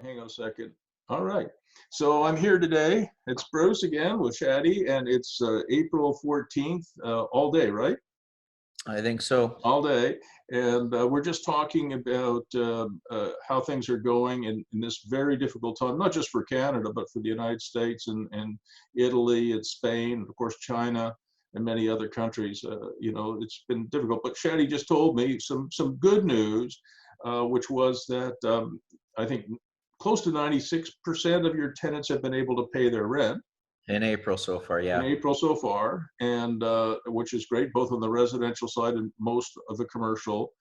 Hang on a second. All right. So I'm here today. It's Bruce again with Shaddi, and it's April 14th, all day, right? I think so. All day. And we're just talking about how things are going in this very difficult time, not just for Canada, but for the United States and Italy and Spain, and of course, China and many other countries. It's been difficult. But Shaddi just told me some good news, which was that I think close to 96% of your tenants have been able to pay their rent In April so far, in yeah. April so far, and which is great, both on the residential side and most of the commercial.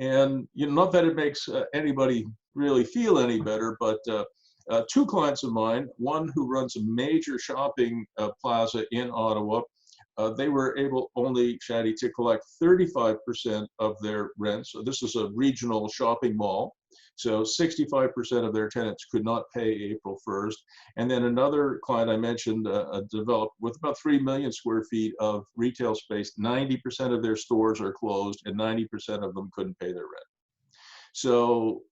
And not that it makes anybody really feel any better, but two clients of mine, one who runs a major shopping plaza in Ottawa, they were able only, Shaddi, to collect 35% of their rent. So this is a regional shopping mall. So 65% of their tenants could not pay April 1st. And then another client I mentioned, developed with about 3 million square feet of retail space. 90% of their stores are closed, and 90% of them couldn't pay their rent. So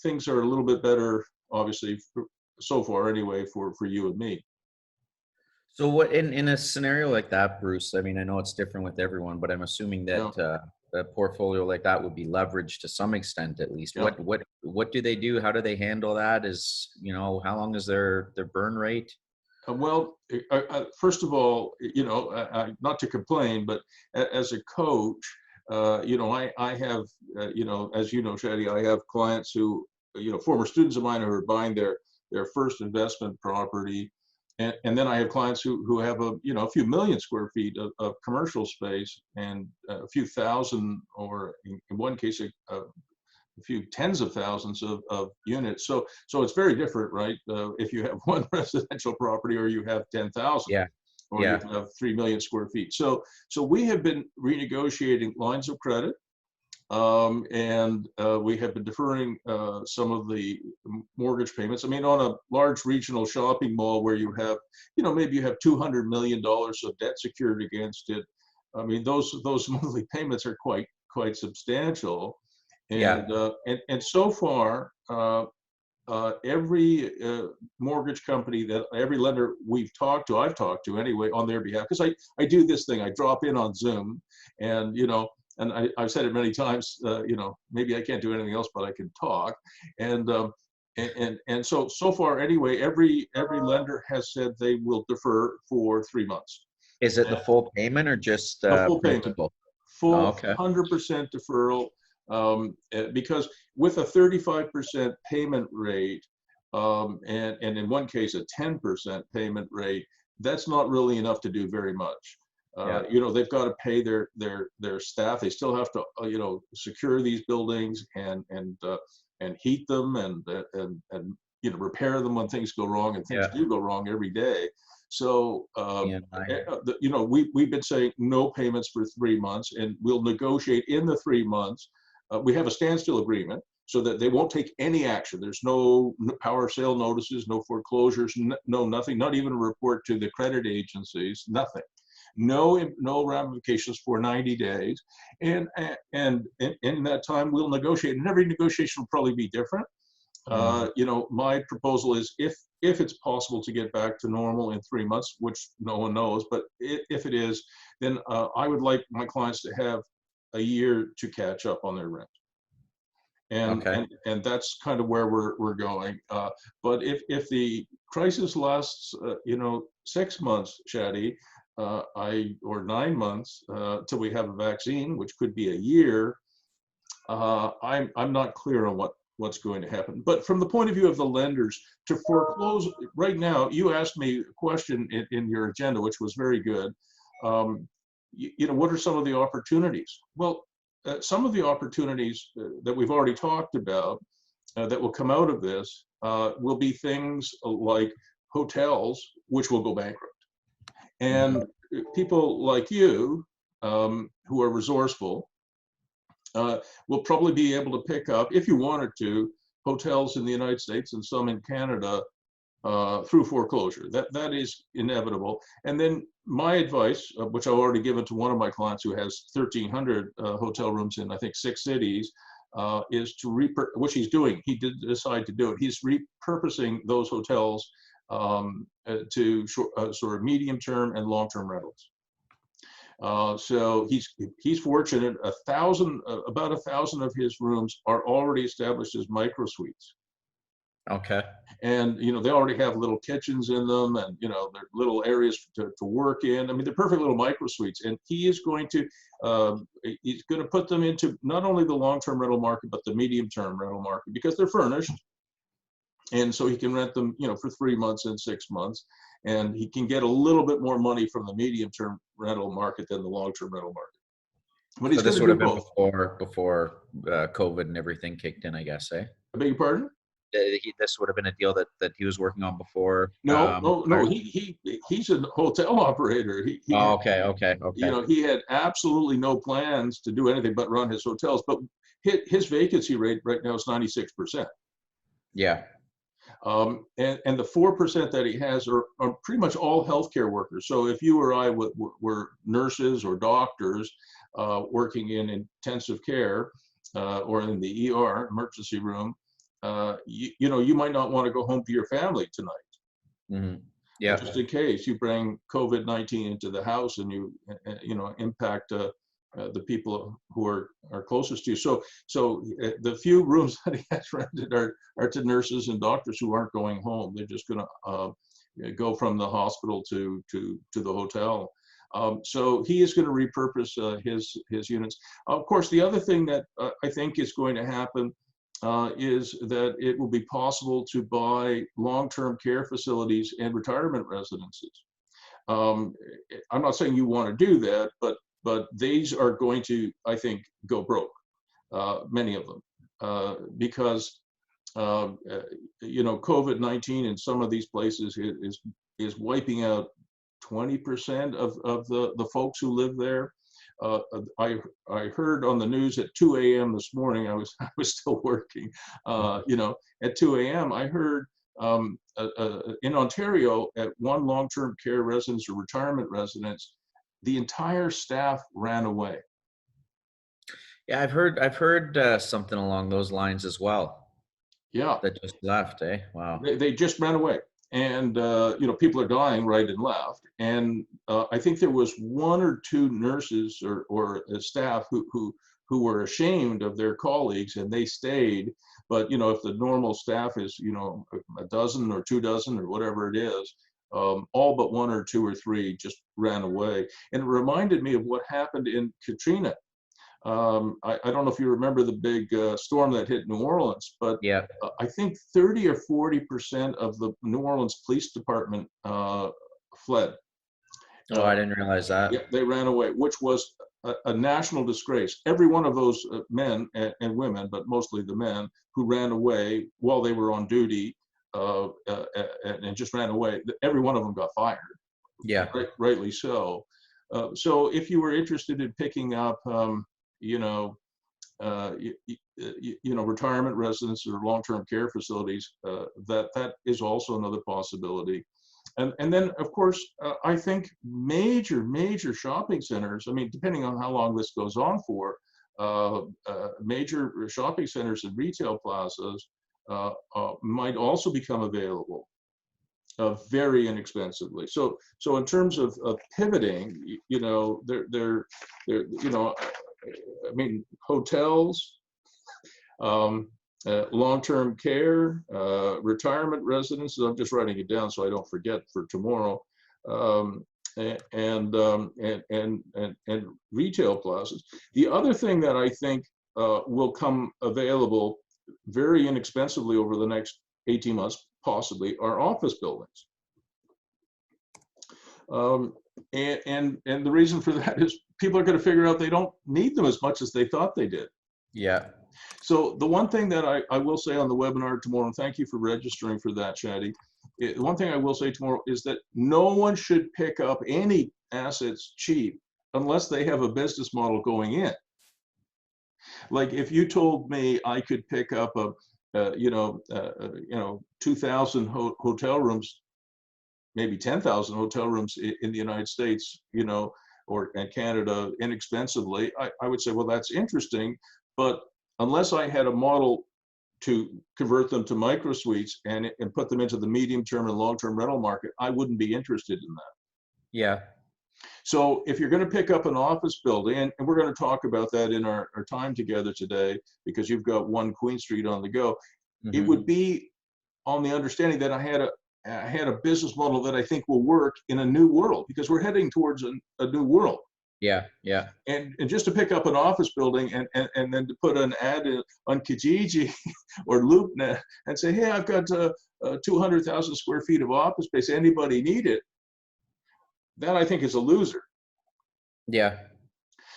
things are a little bit better, obviously, so far anyway, for you and me. So what in a scenario like that, Bruce, I mean, I know it's different with everyone, but I'm assuming Yeah, that a portfolio like that would be leveraged to some extent at least. yeah. What do they do? How do they handle that? How long is their burn rate? Well, first of all, not to complain, but as a coach, I have, as you know, Shaddi, I have clients who, former students of mine who are buying their first investment property. And then I have clients who have a few million square feet of commercial space and a few thousand, or in one case, a few tens of thousands of units. So it's very different, right? If you have one residential property, or you have 10,000, Yeah, or you yeah, have 3 million square feet. So we have been renegotiating lines of credit, and we have been deferring some of the mortgage payments. I mean, on a large regional shopping mall where you have, maybe you have $200 million of debt secured against it. I mean, those monthly payments are quite substantial. yeah. And so far, every mortgage company, that every lender I've talked to anyway, on their behalf, because I do this thing, I drop in on Zoom, and I've said it many times, maybe I can't do anything else, but I can talk, and so far anyway, every lender has said they will defer for 3 months. Is it the And full payment or just the full payment, principal? Oh, full okay. 100% deferral, because with a 35% payment rate, and in one case a 10% payment rate, that's not really enough to do very much. Yeah, They've got to pay their staff. They still have to secure these buildings and heat them and repair them when things go wrong, and things yeah. do go wrong every day. So EMI. we've been saying no payments for 3 months, and we'll negotiate in the 3 months. We have a standstill agreement so that they won't take any action. There's no power of sale notices, no foreclosures, no nothing, not even a report to the credit agencies, nothing. No ramifications for 90 days. And in that time, we'll negotiate. And every negotiation will probably be different. Mm. My proposal is, if it's possible to get back to normal in 3 months, which no one knows, but if it is, then I would like my clients to have a year to catch up on their rent. And Okay. and that's kind of where we're going. But if the crisis lasts, 6 months, Shaddi, or 9 months, till we have a vaccine, which could be a year, I'm not clear on what's going to happen. But from the point of view of the lenders, to foreclose right now, you asked me a question in your agenda, which was very good. What are some of the opportunities? Well, some of the opportunities that we've already talked about, that will come out of this, will be things like hotels, which will go bankrupt. Mhm. And people like you, who are resourceful, will probably be able to pick up, if you wanted to, hotels in the United States and some in Canada, through foreclosure. That is inevitable. And then my advice, which I've already given to one of my clients who has 1,300 hotel rooms in, I think, 6 cities, is to which he's doing. He did decide to do it. He's repurposing those hotels to sort of medium-term and long-term rentals. So he's fortunate. About 1,000 of his rooms are already established as micro suites. Okay. And they already have little kitchens in them, and they're little areas to work in. I mean, they're perfect little micro suites. And he is going to put them into not only the long-term rental market but the medium-term rental market, because they're furnished. And so he can rent them, for 3 months and 6 months, and he can get a little bit more money from the medium-term rental market than the long-term rental market. But he's going to do both. Before COVID and everything kicked in, I guess, eh? I beg your pardon? This would have been a deal that he was working on before. No. He's a hotel operator. Okay. He had absolutely no plans to do anything but run his hotels. But his vacancy rate right now is 96%. Yeah. And the 4% that he has are pretty much all healthcare workers. So if you or I were nurses or doctors working in intensive care or in the ER, emergency room, you might not want to go home to your family tonight. Mm-hmm. Yeah. Just in case you bring COVID-19 into the house and you impact the people who are closest to you. So the few rooms that he has rented are to nurses and doctors who aren't going home. They're just going to go from the hospital to the hotel. So he is going to repurpose his units. Of course, the other thing that I think is going to happen is that it will be possible to buy long-term care facilities and retirement residences. I'm not saying you want to do that, but these are going to, I think, go broke, many of them, because COVID-19 in some of these places is wiping out 20% of the folks who live there. I heard on the news at 2 a.m. this morning. I was still working. At 2 a.m. I heard in Ontario at one long-term care residence or retirement residence, the entire staff ran away. Yeah, I've heard something along those lines as well. Yeah, that just left, eh? Wow. They just ran away, and people are dying right and left. And I think there was 1 or 2 nurses or staff who were ashamed of their colleagues, and they stayed. But if the normal staff is a dozen or 2 dozen or whatever it is, all but 1 or 2 or 3 just ran away. And it reminded me of what happened in Katrina. I don't know if you remember the big storm that hit New Orleans, but yeah, I think 30 or 40% of the New Orleans Police Department fled. Oh, I didn't realize that. Yeah, they ran away, which was a national disgrace. Every one of those men and women, but mostly the men who ran away while they were on duty and just ran away, every one of them got fired. Yeah, rightly so. So if you were interested in picking up, retirement residences or long-term care facilities, that is also another possibility. And then, of course, I think major shopping centers, I mean, depending on how long this goes on for, major shopping centers and retail plazas might also become available very inexpensively. So in terms of pivoting, I mean, hotels, long-term care, retirement residences. I'm just writing it down so I don't forget for tomorrow, and retail plazas. The other thing that I think will come available very inexpensively over the next 18 months, possibly, are office buildings. And the reason for that is people are going to figure out they don't need them as much as they thought they did. Yeah. So the one thing that I will say on the webinar tomorrow, and thank you for registering for that, Shaddi. The one thing I will say tomorrow is that no one should pick up any assets cheap unless they have a business model going in. Like if you told me I could pick up 2,000 hotel rooms, maybe 10,000 hotel rooms in the United States, or in Canada inexpensively, I would say, well, that's interesting, but unless I had a model to convert them to micro suites and put them into the medium term and long term rental market, I wouldn't be interested in that. Yeah. So if you're going to pick up an office building, and we're going to talk about that in our time together today, because you've got 1 Queen Street on the go, it would be on the understanding that I had a business model that I think will work in a new world, because we're heading towards a new world. Yeah, yeah. And just to pick up an office building and then to put an ad on Kijiji or LoopNet and say, hey, I've got 200,000 square feet of office space, anybody need it? That I think is a loser. Yeah.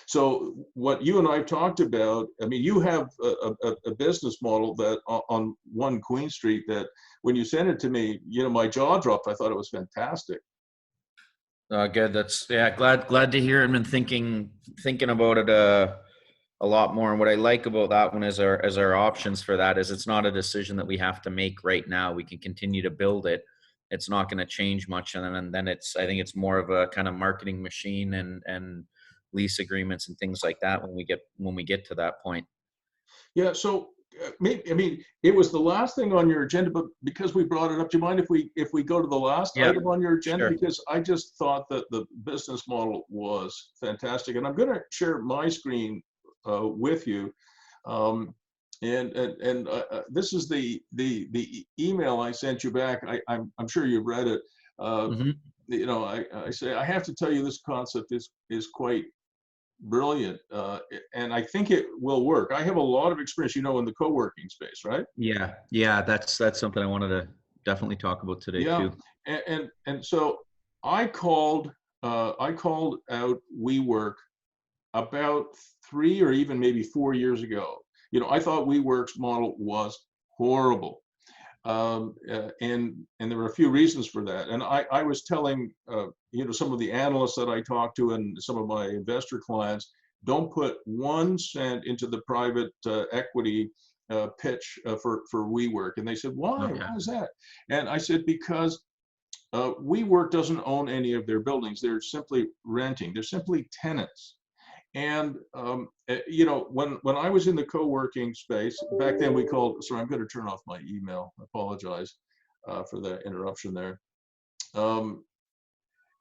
So what you and I have talked about, I mean, you have a business model that on 1 Queen Street that when you sent it to me, you know, my jaw dropped. I thought it was fantastic. Good. That's, yeah, glad to hear. I've been thinking about it a lot more. And what I like about that one is our options for that is it's not a decision that we have to make right now. We can continue to build it. It's not going to change much. And then I think it's more of a kind of marketing machine and lease agreements and things like that when we get to that point. Yeah. So maybe, I mean, it was the last thing on your agenda, but because we brought it up, do you mind if we go to the last item on your agenda? Sure. Because I just thought that the business model was fantastic, and I'm going to share my screen with you. This is the email I sent you back. I'm sure you've read it. You know, I say I have to tell you this concept is quite brilliant, and I think it will work. I have a lot of experience, you know, in the co-working space, right? Yeah. That's something I wanted to definitely talk about today too. And so I called out WeWork about 3 or even maybe 4 years ago. You know, I thought WeWork's model was horrible. And there were a few reasons for that. And I was telling, you know, some of the analysts that I talked to and some of my investor clients, don't put 1 cent into the private equity pitch for WeWork. And they said, why? Okay. Why is that? And I said, because WeWork doesn't own any of their buildings. They're simply renting. They're simply tenants. And you know, when I was in the co-working space back then, we called. Sorry, I'm going to turn off my email. I apologize for the interruption there.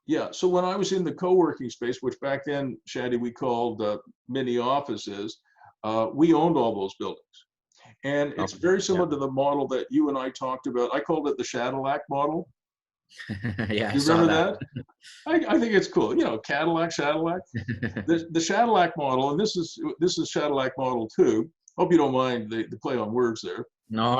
Yeah, so when I was in the co-working space, which back then, Shaddi, we called mini offices, we owned all those buildings, and it's very similar to the model that you and I talked about. I called it the Shaddilac model. Yeah, You remember that? I think it's cool. You know, Cadillac, Shaddilac. The Shaddilac model, and this is Shaddilac model 2. Hope you don't mind the play on words there. No.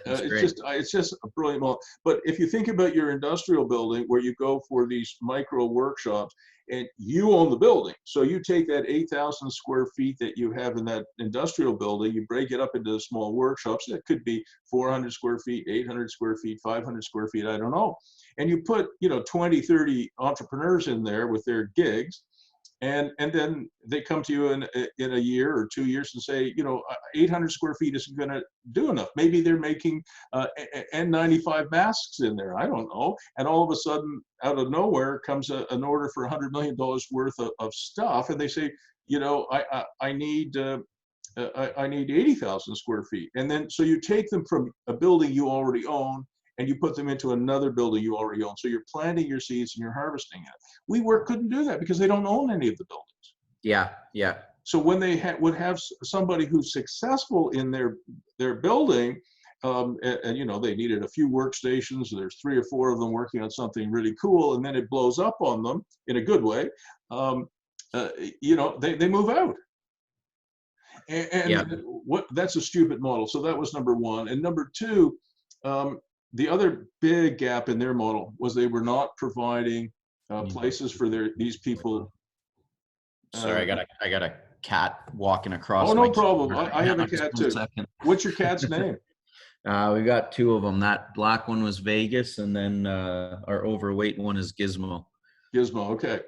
It's just a brilliant model. But if you think about your industrial building where you go for these micro workshops, and you own the building, so you take that 8,000 square feet that you have in that industrial building, you break it up into small workshops. That could be 400 square feet, 800 square feet, 500 square feet, I don't know. And you put, you know, 20, 30 entrepreneurs in there with their gigs. And then they come to you in a year or 2 years and say, you know, 800 square feet isn't going to do enough. Maybe they're making N95 masks in there. I don't know. And all of a sudden, out of nowhere, comes an order for $100 million worth of stuff. And they say, you know, I need 80,000 square feet. And then so you take them from a building you already own and you put them into another building you already own. So you're planting your seeds and you're harvesting it. WeWork couldn't do that because they don't own any of the buildings. Yeah. So when they would have somebody who's successful in their building, and you know, they needed a few workstations, there's 3 or 4 of them working on something really cool, and then it blows up on them in a good way, you know, they move out. And that's a stupid model. So that was number 1. And number 2, the other big gap in their model was they were not providing places for these people. Sorry, I got a cat walking across. Oh, no problem. I have a cat too. What's your cat's name? We got 2 of them. That black one was Vegas, and then our overweight one is Gizmo. Gizmo, okay.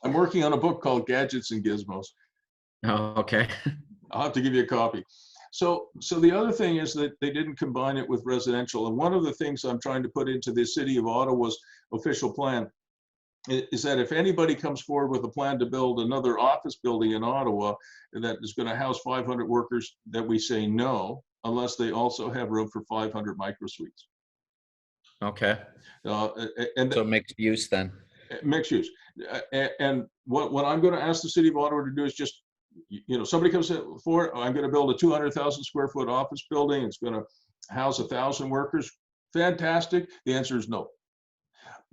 I'm working on a book called Gadgets and Gizmos. Oh, okay. I'll have to give you a copy. So the other thing is that they didn't combine it with residential. And one of the things I'm trying to put into the city of Ottawa's official plan is that if anybody comes forward with a plan to build another office building in Ottawa that is going to house 500 workers, that we say no, unless they also have room for 500 micro suites. Okay. Uh, and So mixed use then. Mixed use. And what I'm going to ask the city of Ottawa to do is just, somebody comes in for, I'm going to build a 200,000 square foot office building. It's going to house 1,000 workers. Fantastic. The answer is no.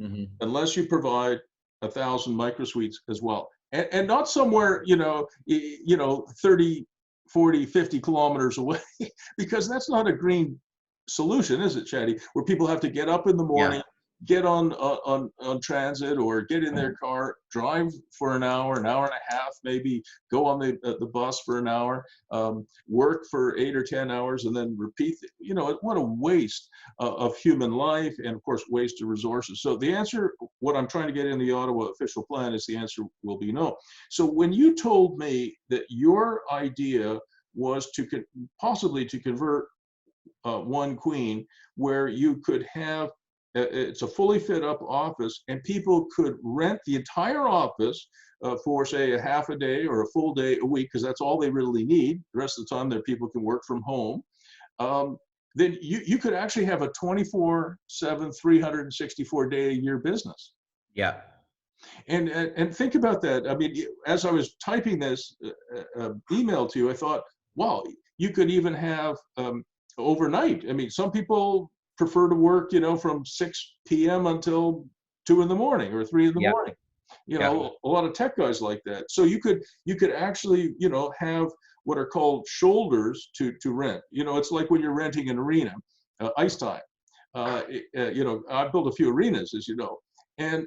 Mm-hmm. Unless you provide 1,000 micro suites as well. And not somewhere, 30, 40, 50 kilometers away, because that's not a green solution, is it, Shaddi? Where people have to get up in the morning, get on transit, or get in their car, drive for an hour and a half, maybe go on the bus for an hour, work for 8 or 10 hours, and then repeat. What a waste of human life, and of course, waste of resources. So the answer, what I'm trying to get in the Ottawa official plan, is the answer will be no. So when you told me that your idea was possibly to convert One Queen, where you could have, it's a fully fit up office, and people could rent the entire office for, say, a half a day or a full day a week, because that's all they really need. The rest of the time, their people can work from home. Then you could actually have a 24/7, 364-day-a-year business. Yeah. And think about that. I mean, as I was typing this email to you, I thought, wow, you could even have overnight. I mean, some people prefer to work, from 6 p.m. until 2 in the morning or 3 in the morning. A lot of tech guys like that. So you could actually, have what are called shoulders to rent. It's like when you're renting an arena, ice time. I built a few arenas, as you know, and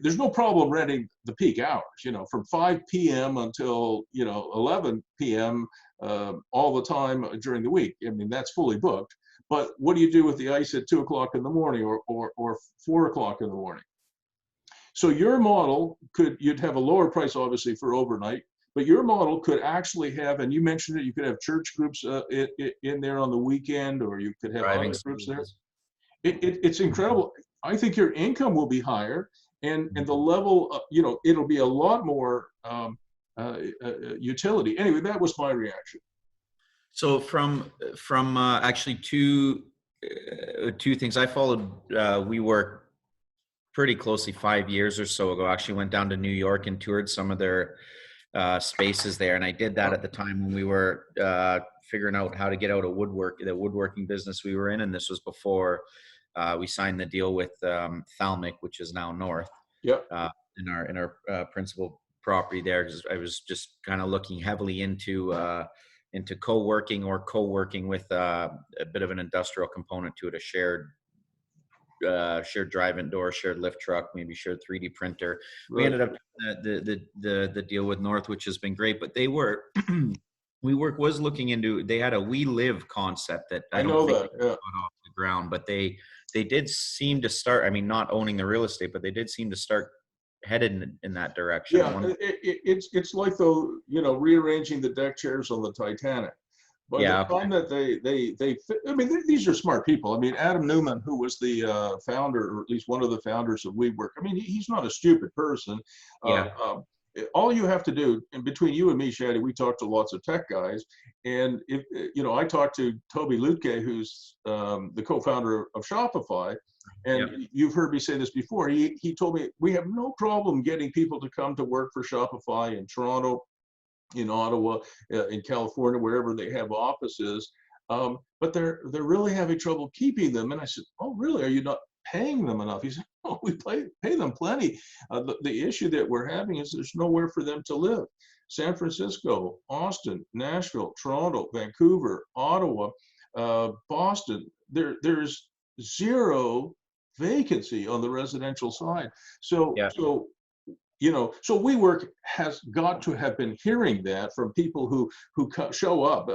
there's no problem renting the peak hours, from 5 p.m. until, 11 p.m. All the time during the week. I mean, that's fully booked. But what do you do with the ice at 2 o'clock in the morning or 4 o'clock in the morning? So your model you'd have a lower price, obviously, for overnight, but your model could actually have, and you mentioned it, you could have church groups in there on the weekend, or you could have other groups there. It's incredible. I think your income will be higher, and the level, it'll be a lot more utility. Anyway, that was my reaction. So from actually two things. I followed WeWork pretty closely 5 years or so ago. Actually went down to New York and toured some of their spaces there, and I did that at the time when we were figuring out how to get out of the woodworking business we were in, and this was before we signed the deal with Thalmic, which is now North. Yeah. In our principal property there, because I was just kind of looking heavily into co-working with a bit of an industrial component to it, a shared drive-in door, shared lift truck, maybe shared 3D printer. Right. We ended up the deal with North, which has been great, but they were WeWork was looking into, they had a We Live concept that I don't think got off the ground, but they did seem to start, I mean, not owning the real estate, but they did seem to start headed in that direction. Yeah, it's like rearranging the deck chairs on the Titanic. By the time that they I mean, these are smart people. I mean, Adam Newman, who was the founder, or at least one of the founders of WeWork, I mean, he's not a stupid person. Yeah. All you have to do, and between you and me, Shaddi, we talk to lots of tech guys, and if I talked to Toby Lutke, who's the co-founder of Shopify, and you've heard me say this before. He told me we have no problem getting people to come to work for Shopify in Toronto, in Ottawa, in California, wherever they have offices, but they're really having trouble keeping them. And I said, "Oh, really? Are you not paying them enough?" He said, "Oh, we pay them plenty. The issue that we're having is there's nowhere for them to live. San Francisco, Austin, Nashville, Toronto, Vancouver, Ottawa, Boston. There's zero vacancy on the residential side. So WeWork has got to have been hearing that from people who show up.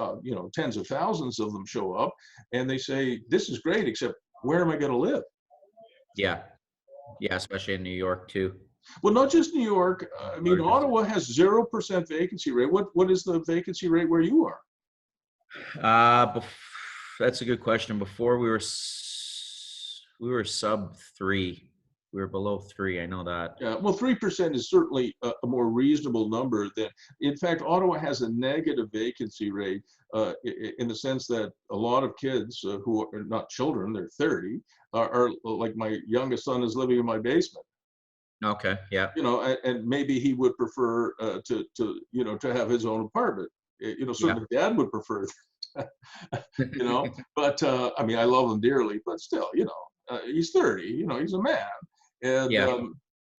Tens of thousands of them show up, and they say, "This is great, except where am I going to live?" Yeah, especially in New York too. Well, not just New York. I mean, Ottawa has 0% vacancy rate. What is the vacancy rate where you are? That's a good question. Before we were sub 3. we were below 3. I know that. Yeah, well, 3% is certainly a more reasonable number than, in fact, Ottawa has a negative vacancy rate in the sense that a lot of kids who are not children, they're 30, are like my youngest son is living in my basement. Okay. Yeah. You know, and maybe he would prefer to have his own apartment. You know, Yeah. certainly Dad would prefer that, you know, but I mean, I love him dearly, but still, you know, he's 30, you know, he's a man. And Yeah.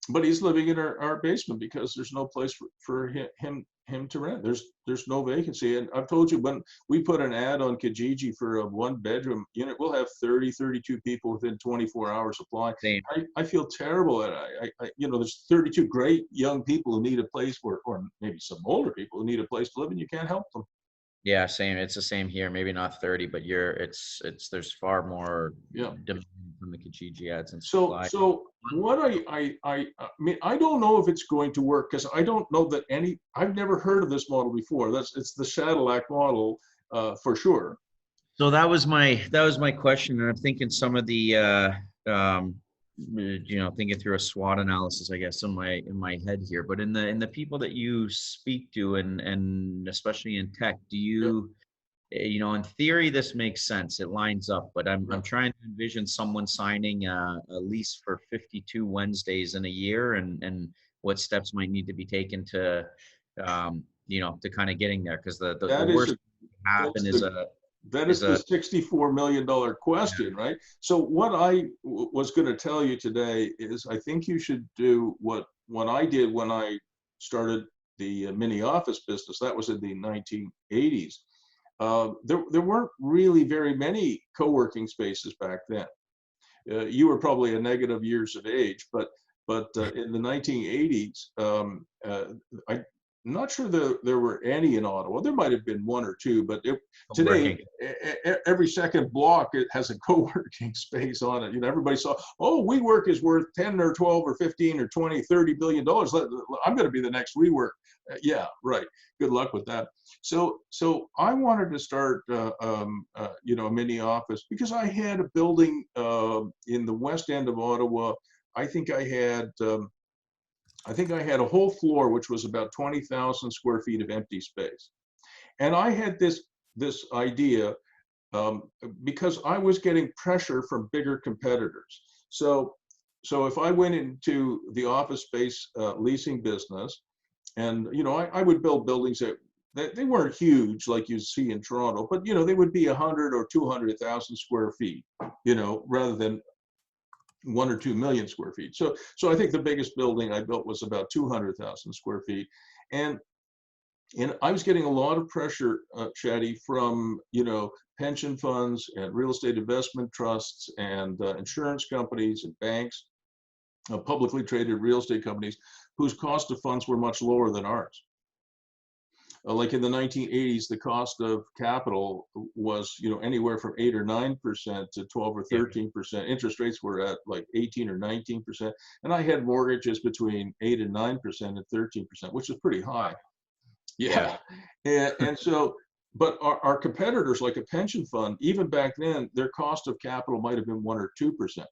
but he's living in our basement because there's no place for him to rent. There's no vacancy. And I've told you, when we put an ad on Kijiji for a 1-bedroom unit, we'll have 32 people within 24 hours apply. Same. I feel terrible at you know, there's 32 great young people who need a place, or maybe some older people who need a place to live, and you can't help them. Yeah, same. It's the same here. Maybe not 30, but it's there's far more Yeah. demand from the Kijiji ads and So supply. what I mean, I don't know if it's going to work, because I don't know that I've never heard of this model before. It's the Shaddilac model for sure. So that was my question, and I'm thinking some of the thinking through a SWOT analysis, I guess, in my head here. But in the people that you speak to, and especially in tech, do you in theory this makes sense, it lines up, but I'm trying to envision someone signing a lease for 52 Wednesdays in a year, and what steps might need to be taken to to kind of getting there, because the worst thing that can happen is that is the $64 million question, right? So what I was going to tell you today is, I think you should do what I did when I started the mini office business. That was in the 1980s. There weren't really very many co-working spaces back then. You were probably a negative years of age, but in the 1980s, I'm not sure there were any in Ottawa. There might have been one or two, but today, every second block, it has a co-working space on it. You know, everybody saw, oh, WeWork is worth 10 or 12 or 15 or 20, $30 billion. I'm going to be the next WeWork. Yeah, right. Good luck with that. So I wanted to start, a mini office, because I had a building in the west end of Ottawa. I think I had a whole floor, which was about 20,000 square feet of empty space. And I had this idea, because I was getting pressure from bigger competitors. So if I went into the office space leasing business, and, you know, I would build buildings that they weren't huge like you see in Toronto, but, you know, they would be 100 or 200,000 square feet, you know, rather than 1 or 2 million square feet. So I think the biggest building I built was about 200,000 square feet. And I was getting a lot of pressure, Shaddi, from, you know, pension funds and real estate investment trusts and insurance companies and banks, publicly traded real estate companies, whose cost of funds were much lower than ours. Like in the 1980s, the cost of capital was, you know, anywhere from 8 or 9% to 12 or 13%. Interest rates were at like 18 or 19%. And I had mortgages between 8 and 9% and 13%, which is pretty high. Yeah. And so, but our competitors, like a pension fund, even back then, their cost of capital might have been 1 or 2%.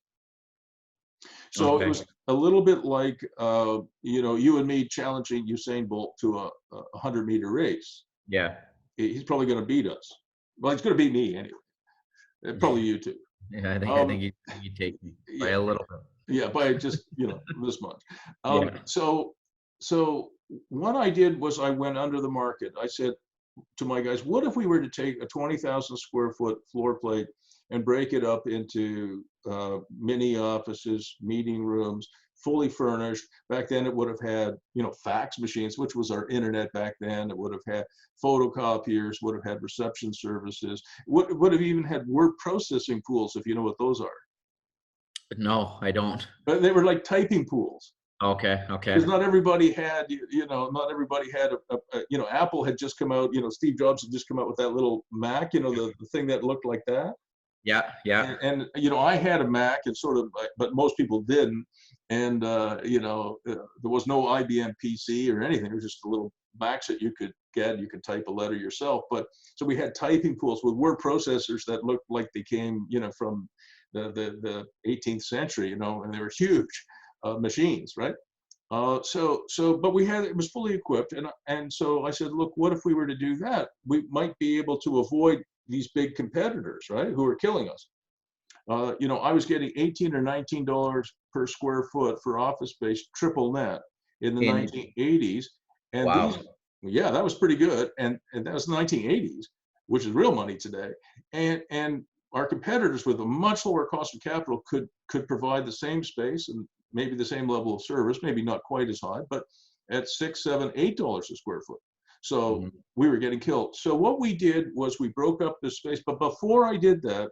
So it was a little bit like, you know, you and me challenging Usain Bolt to a 100-meter race. Yeah. He's probably going to beat us. Well, he's going to beat me anyway. Probably you too. Yeah, I think you take me by a little bit. Yeah, by just, you know, this much. So what I did was I went under the market. I said to my guys, what if we were to take a 20,000 square foot floor plate and break it up into mini offices, meeting rooms, fully furnished. Back then it would have had, you know, fax machines, which was our internet back then. It would have had photocopiers, would have had reception services, would have even had word processing pools, if you know what those are. No, I don't. But they were like typing pools. Okay. Because not everybody had, not everybody had Apple had just come out, Steve Jobs had just come out with that little Mac, the thing that looked like that. Yeah. And I had a Mac, and sort of, but most people didn't. And there was no IBM PC or anything. It was just a little Macs that you could get. You could type a letter yourself. But so we had typing pools with word processors that looked like they came, from the 18th century, you know, and they were huge machines, right? But it was fully equipped, and so I said, look, what if we were to do that? We might be able to avoid these big competitors, right, who are killing us. You know, I was getting $18 or $19 per square foot for office space, triple net, in the 1980s, and wow. yeah, that was pretty good, and that was 1980s, which is real money today, and our competitors with a much lower cost of capital could provide the same space and maybe the same level of service, maybe not quite as high, but at $6, $7, $8 a square foot. So we were getting killed. So what we did was we broke up the space. But before I did that,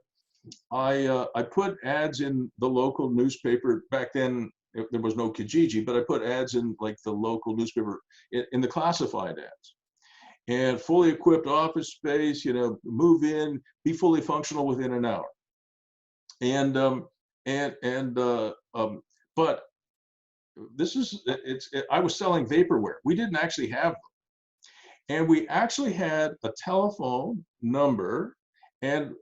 I put ads in the local newspaper. Back then, there was no Kijiji, but I put ads in like the local newspaper in the classified ads. And fully equipped office space, you know, move in, be fully functional within an hour. But I was selling vaporware. We didn't actually have them. And we actually had a telephone number and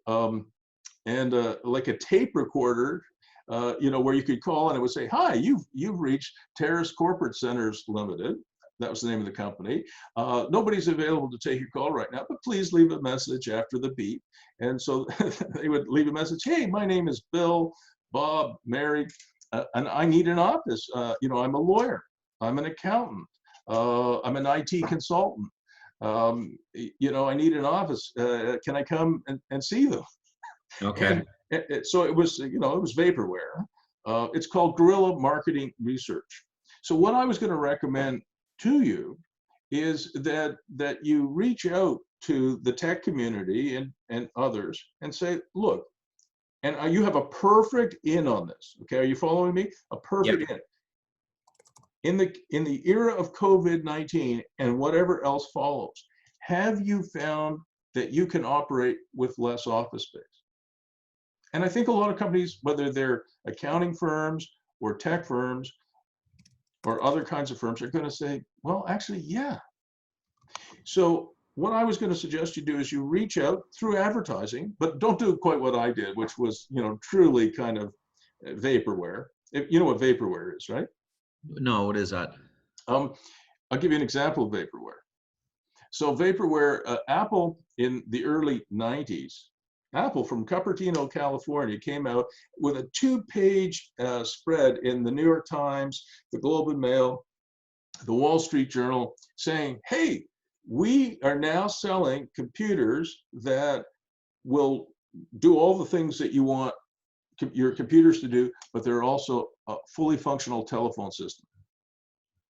like a tape recorder, you know, where you could call and it would say, "Hi, you've reached Terrace Corporate Centers Limited." That was the name of the company. Nobody's available to take your call right now, but please leave a message after the beep. And so they would leave a message. "Hey, my name is Bill, Bob, Mary, and I need an office. You know, I'm a lawyer. I'm an accountant. I'm an IT consultant. You know, I need an office. Can I come and see them?" Okay. And so it was, you know, it was vaporware. It's called guerrilla marketing research. So what I was going to recommend to you is that you reach out to the tech community and others and say, look, and you have a perfect in on this. Okay, are you following me? A perfect in. In the era of COVID-19 and whatever else follows, have you found that you can operate with less office space? And I think a lot of companies, whether they're accounting firms or tech firms or other kinds of firms, are going to say, well, actually, yeah. So what I was going to suggest you do is you reach out through advertising, but don't do quite what I did, which was, you know, truly kind of vaporware. You know what vaporware is, right? No, what is that? I'll give you an example of vaporware. So vaporware, Apple in the early 90s, Apple from Cupertino, California, came out with a 2-page spread in the New York Times, the Globe and Mail, the Wall Street Journal, saying, hey, we are now selling computers that will do all the things that you want your computers to do, but they're also a fully functional telephone system.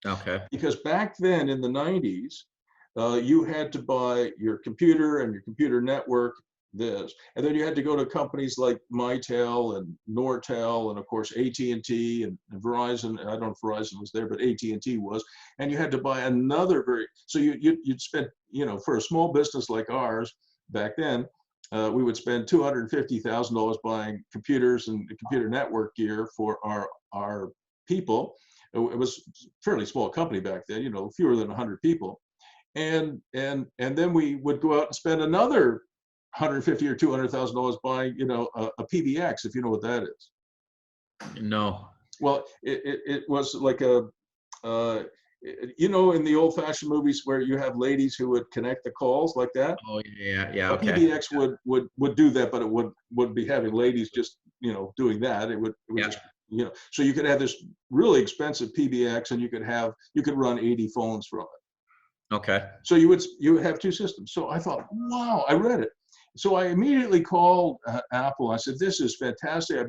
Okay. Because back then in the 90s, you had to buy your computer and your computer network, this, and then you had to go to companies like Mitel and Nortel and of course AT&T and Verizon. I don't know if Verizon was there, but AT&T was, and you had to buy another so you'd spend, you know, for a small business like ours back then, we would spend $250,000 buying computers and computer network gear for our people. It was a fairly small company back then, you know, fewer than 100 people, and then we would go out and spend another $150,000 or $200,000 buying, you know, a PBX, if you know what that is. No. Well, it was like a, you know, in the old-fashioned movies where you have ladies who would connect the calls like that. Oh yeah. A Okay. PBX would do that, but it would be having ladies just, you know, doing that. It would just, you know, so you could have this really expensive PBX and you could run 80 phones from it. Okay. So you would have 2 systems. So I thought, wow, I read it. So I immediately called Apple. I said, this is fantastic.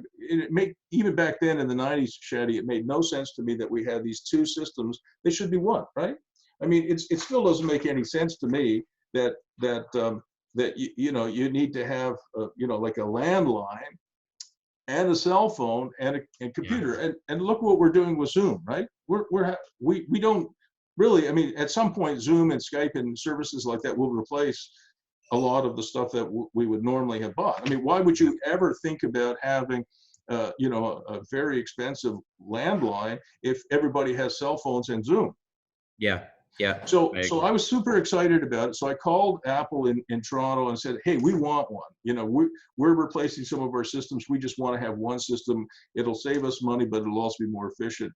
Even back then in the 90s, Shaddi, it made no sense to me that we had these 2 systems. They should be one, right? I mean, it still doesn't make any sense to me that you know, you need to have you know, like a landline and a cell phone and a computer. Yeah. And look what we're doing with Zoom, right? We don't really, I mean, at some point, Zoom and Skype and services like that will replace a lot of the stuff that we would normally have bought. I mean, why would you ever think about having, you know, a very expensive landline if everybody has cell phones and Zoom? Yeah. Yeah. So, I so agree. I was super excited about it. So I called Apple in Toronto and said, hey, we want one. You know, we're replacing some of our systems. We just want to have one system. It'll save us money, but it'll also be more efficient.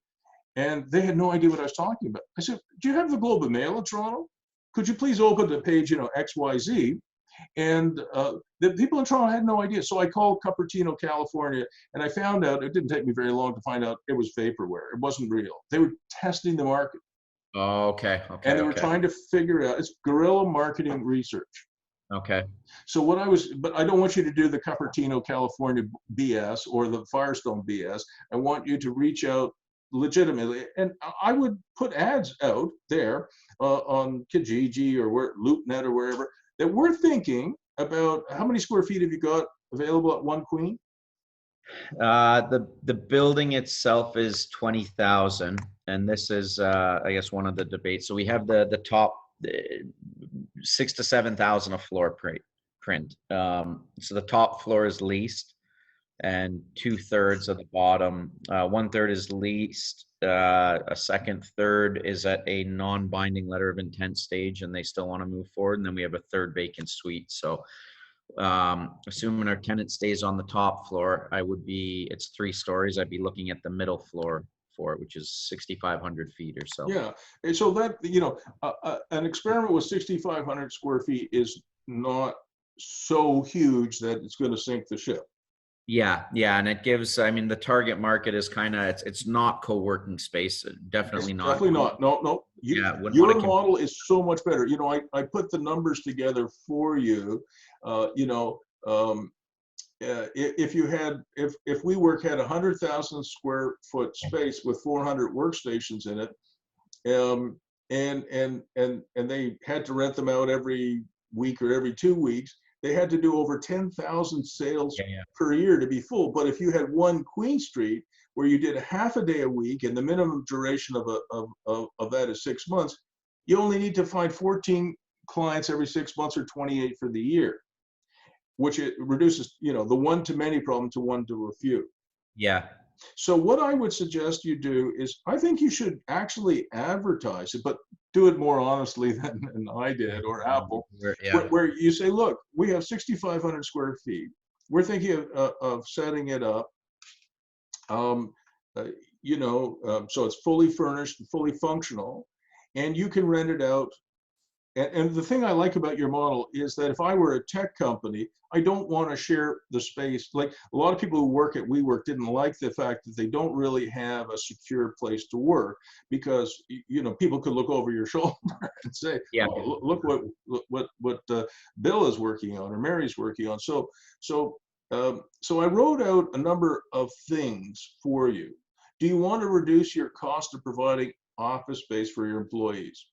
And they had no idea what I was talking about. I said, do you have the Globe and Mail in Toronto? Could you please open the page, you know, XYZ? And the people in Toronto had no idea. So I called Cupertino, California, and I found out, it didn't take me very long to find out it was vaporware. It wasn't real. They were testing the market. Oh, okay. And Okay. they were Okay. trying to figure out, it's guerrilla marketing research. Okay. So but I don't want you to do the Cupertino, California BS or the Firestone BS. I want you to reach out legitimately. And I would put ads out there on Kijiji or LoopNet or wherever that we're thinking about how many square feet have you got available at One Queen? The building itself is 20,000, and this is I guess one of the debates. So we have the top 6 to 7,000 a floor print. So the top floor is leased, and 2/3 of the bottom, 1/3 is leased. A second third is at a non-binding letter of intent stage, and they still want to move forward. And then we have a third vacant suite. So assuming our tenant stays on the top floor, it's 3 stories. I'd be looking at the middle floor for it, which is 6,500 feet or so. Yeah. And so that, you know, an experiment with 6,500 square feet is not so huge that it's going to sink the ship. Yeah, yeah, and it gives. I mean, the target market is kind of it's not co-working space. Definitely It's not. definitely not. No, no. Yeah, wouldn't want Your to compete. model is so much better. You know, I put the numbers together for you. You know, if you had, if WeWork had 100,000 square foot space with 400 workstations in it, and they had to rent them out every week or every 2 weeks, they had to do over 10,000 sales Yeah, yeah, per year to be full. But if you had one Queen Street where you did half a day a week and the minimum duration of that is 6 months, you only need to find 14 clients every 6 months or 28 for the year, which it reduces, you know, the one to many problem to one to a few. yeah. So what I would suggest you do is, I think you should actually advertise it, but do it more honestly than I did or Apple, Yeah, where you say, look, we have 6,500 square feet. We're thinking of setting it up, you know, so it's fully furnished, fully functional, and you can rent it out. And the thing I like about your model is that if I were a tech company, I don't want to share the space. Like a lot of people who work at WeWork didn't like the fact that they don't really have a secure place to work, because, you know, people could look over your shoulder and say, yeah, oh, look what Bill is working on or Mary's working on. So I wrote out a number of things for you. Do you want to reduce your cost of providing office space for your employees?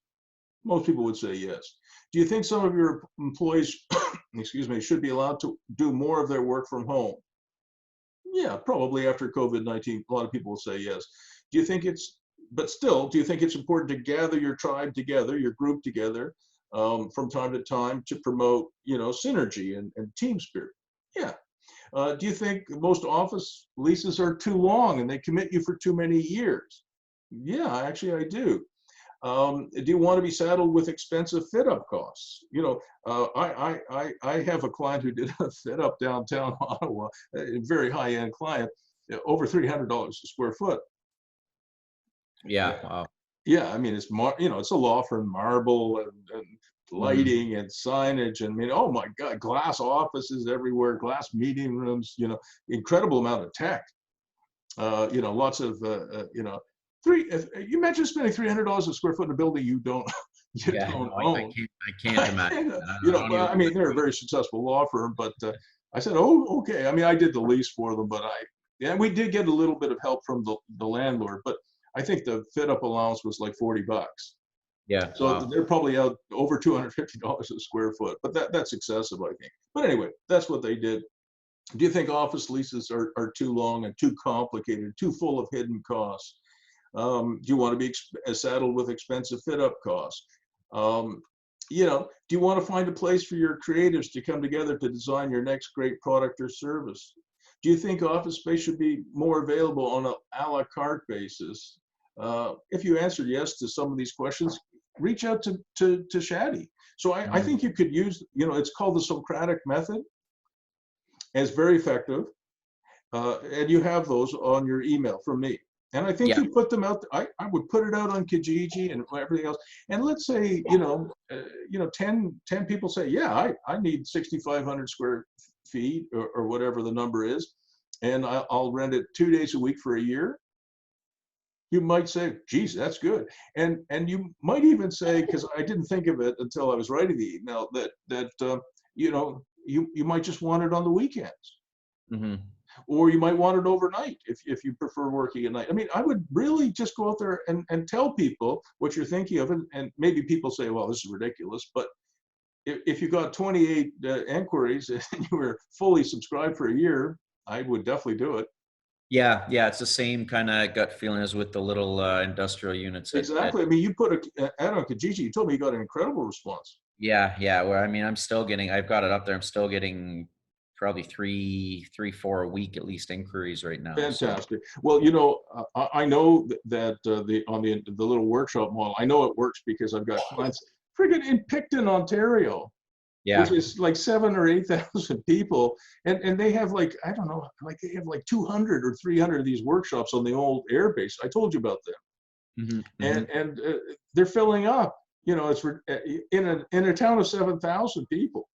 Most people would say yes. Do you think some of your employees, excuse me, should be allowed to do more of their work from home? Yeah, probably after COVID-19, a lot of people will say yes. Do you think do you think it's important to gather your tribe together, your group together, from time to time to promote, you know, synergy and team spirit? Yeah. Do you think most office leases are too long and they commit you for too many years? Yeah, actually I do. Do you want to be saddled with expensive fit up costs? You know, I have a client who did a fit up downtown Ottawa, a very high end client, over $300 a square foot. yeah. Wow. Yeah, I mean, you know, it's a law firm, marble and Mhm. lighting and signage. And I mean, oh my God, glass offices everywhere, glass meeting rooms, you know, incredible amount of tech. You know, lots of, you know, you mentioned spending $300 a square foot in a building you don't you Yeah, don't no, I own. can't. I can't imagine. You I know, don't well, even. I mean, they're a very successful law firm, but I said, oh, okay. I mean, I did the lease for them, but yeah, we did get a little bit of help from the landlord, but I think the fit up allowance was like $40. Yeah. So Wow. they're probably out over $250 a square foot, but that's excessive, I think. But anyway, that's what they did. Do you think office leases are too long and too complicated, too full of hidden costs? Do you want to be saddled with expensive fit up costs? You know, do you want to find a place for your creatives to come together to design your next great product or service? Do you think office space should be more available on a la carte basis? If you answered yes to some of these questions, reach out to Shaddi. So I think you could use, it's called the Socratic method. It's very effective. And you have those on your email from me. And I think Yeah. you put them out. I would put it out on Kijiji and everything else. And let's say, 10 people say, yeah, I need 6,500 square feet or whatever the number is. And I'll rent it 2 days a week for a year. You might say, geez, that's good. And you might even say, because I didn't think of it until I was writing the email, that you might just want it on the weekends. Mm-hmm. Or you might want it overnight if you prefer working at night. I mean, I would really just go out there and tell people what you're thinking of. And maybe people say, well, this is ridiculous. But if you got 28 inquiries and you were fully subscribed for a year, I would definitely do it. Yeah, it's the same kind of gut feeling as with the little industrial units. Exactly. I mean, you put an ad on Kijiji, you told me you got an incredible response. Yeah. Where, I mean, I've got it up there. I'm still getting probably three, 4 a week at least inquiries right now. Fantastic. So. Well, I know that on the little workshop model, I know it works because I've got clients friggin' in Picton, Ontario. Yeah. Which is like 7,000 or 8,000 people. And they have like, I don't know, like they have like 200 or 300 of these workshops on the old air base. I told you about them. Mm-hmm. And they're filling up, it's in a town of 7,000 people.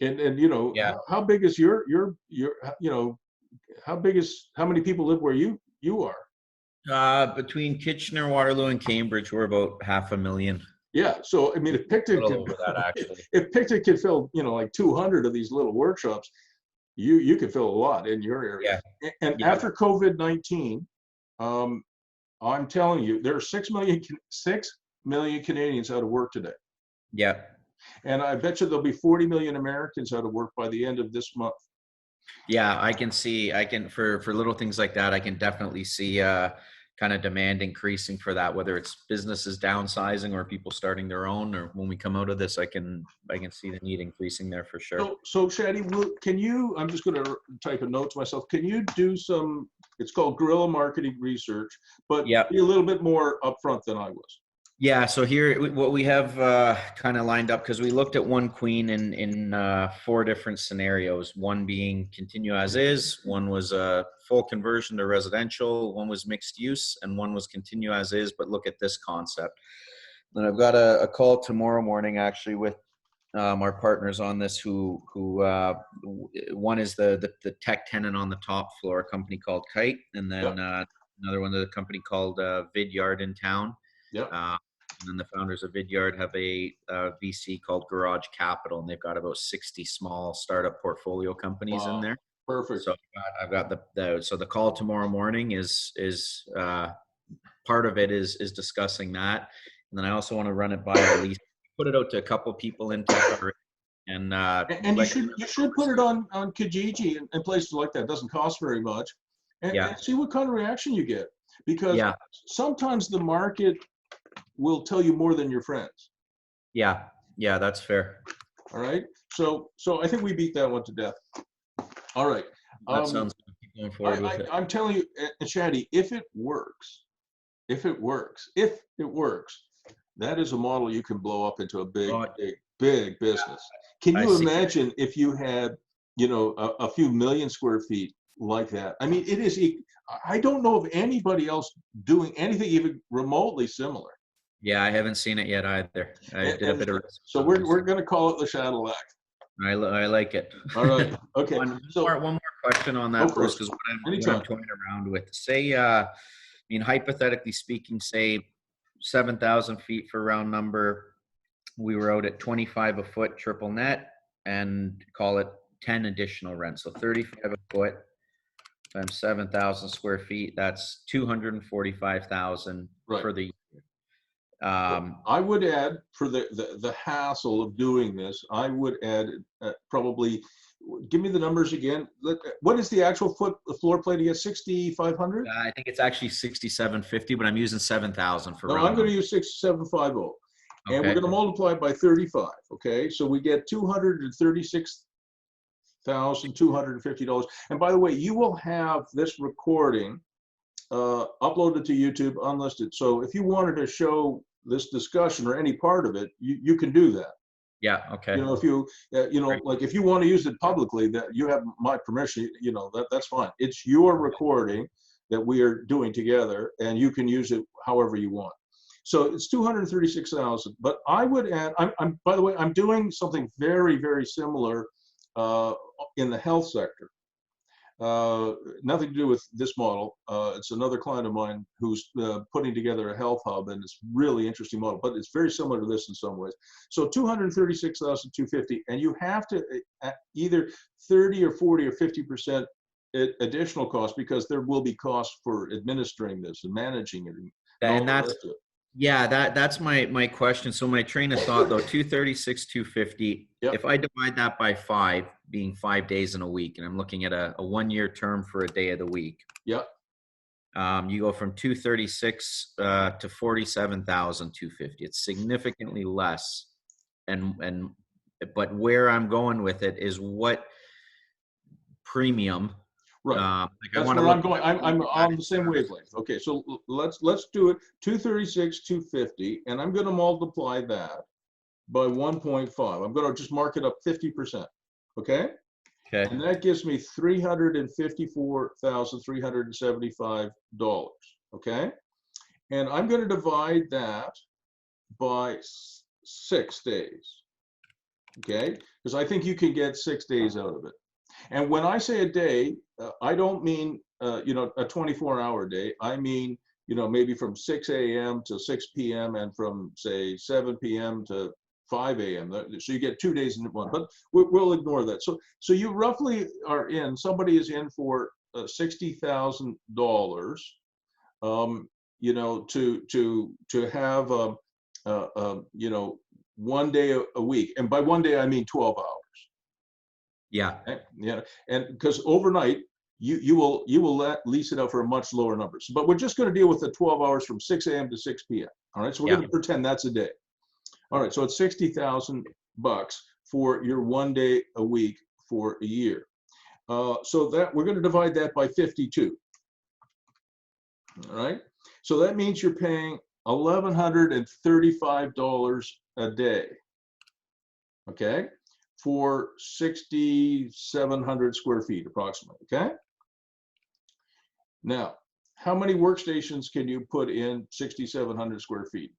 And yeah. How big is your how many people live where you are? Between Kitchener, Waterloo, and Cambridge, we're about 500,000. Yeah, so I mean, if Picton could fill, like 200 of these little workshops, you could fill a lot in your area. Yeah. And after COVID-19, I'm telling you, there are 6 million Canadians out of work today. Yeah. And I bet you there'll be 40 million Americans out of work by the end of this month. Yeah, for little things like that, I can definitely see kind of demand increasing for that, whether it's businesses downsizing or people starting their own, or when we come out of this, I can see the need increasing there for sure. So Shaddi, I'm just going to type a note to myself. Can you do some, it's called guerrilla marketing research, but be a little bit more upfront than I was. Yeah, so here, what we have kind of lined up, because we looked at one queen in 4 different scenarios, one being continue as is, one was a full conversion to residential, one was mixed use, and one was continue as is, but look at this concept. And I've got a call tomorrow morning, actually, with our partners on this, who one is the tech tenant on the top floor, a company called Kite, and then another one, the company called Vidyard in town. Yep. And then the founders of Vidyard have a VC called Garage Capital, and they've got about 60 small startup portfolio companies in there. Perfect. So I've got so the call tomorrow morning is part of it is discussing that, and then I also want to run it by at least put it out to a couple people in tech, and you should put it on Kijiji and places like that. It doesn't cost very much, and see what kind of reaction you get, because sometimes the market will tell you more than your friends. Yeah, that's fair. All right. So I think we beat that one to death. All right. That sounds good. Keep going forward with it. I'm telling you, Shaddi, if it works, that is a model you can blow up into a big business. Can you imagine if you had, a few million square feet like that? I mean, it is. I don't know of anybody else doing anything even remotely similar. Yeah, I haven't seen it yet either. I did a bit of. So we're going to call it the Shaddilac. I like it. All right. Okay. One more question on that, Bruce, because what I'm toying around with. Say, hypothetically speaking, say 7,000 feet for round number. We were out at 25 a foot triple net, and call it 10 additional rents. So 35 a foot times 7,000 square feet. That's 245,000 for the year. I would add, for the hassle of doing this, I would add probably, give me the numbers again. What is the actual floor plate again? 6,500? I think it's actually 6,750, but I'm using 7,000 for. No, I'm going to use 6,750, and we're going to multiply it by 35. Okay, so we get $236,250. And by the way, you will have this recording uploaded to YouTube unlisted. So if you wanted to show this discussion or any part of it, you can do that. Yeah. Okay. You know, if you, Great. like if you want to use it publicly, that you have my permission, that's fine. It's your recording that we are doing together, and you can use it however you want. So it's 236,000. But I would add, I'm by the way, I'm doing something very, very similar in the health sector. Nothing to do with this model. It's another client of mine who's putting together a health hub, and it's really interesting model, but it's very similar to this in some ways. So 236,250, and you have to either 30 or 40 or 50% additional cost, because there will be costs for administering this and managing it. And that's, yeah, that's my question. So my train of thought though, 236, 250, Yep. if I divide that by 5, being 5 days in a week, and I'm looking at a 1-year term for a day of the week. Yep. You go from 236 to 47,250. It's significantly less. But where I'm going with it is what premium. Right. Like That's where I'm going. I'm on the same wavelength. Okay, so let's do it. 236, 250, and I'm going to multiply that by 1.5. I'm going to just mark it up 50%. Okay. Okay. And that gives me $354,375. Okay. And I'm going to divide that by 6 days. Okay. Because I think you can get 6 days out of it. And when I say a day, I don't mean, a 24-hour day. I mean, maybe from 6 a.m. to 6 p.m. and from, say, 7 p.m. to 5 a.m. So you get 2 days in one, but we'll ignore that. So you roughly are somebody is in for $60,000, to have, 1 day a week. And by 1 day, I mean 12 hours. Yeah. Yeah. And because overnight, you will lease it out for a much lower number. But we're just going to deal with the 12 hours from 6 a.m. to 6 p.m. All right. So we're going to pretend that's a day. All right. So it's $60,000 for your 1 day a week for a year. So that we're going to divide that by 52. All right. So that means you're paying $1,135 a day. Okay. For 6,700 square feet approximately. Okay. Now, how many workstations can you put in 6,700 square feet?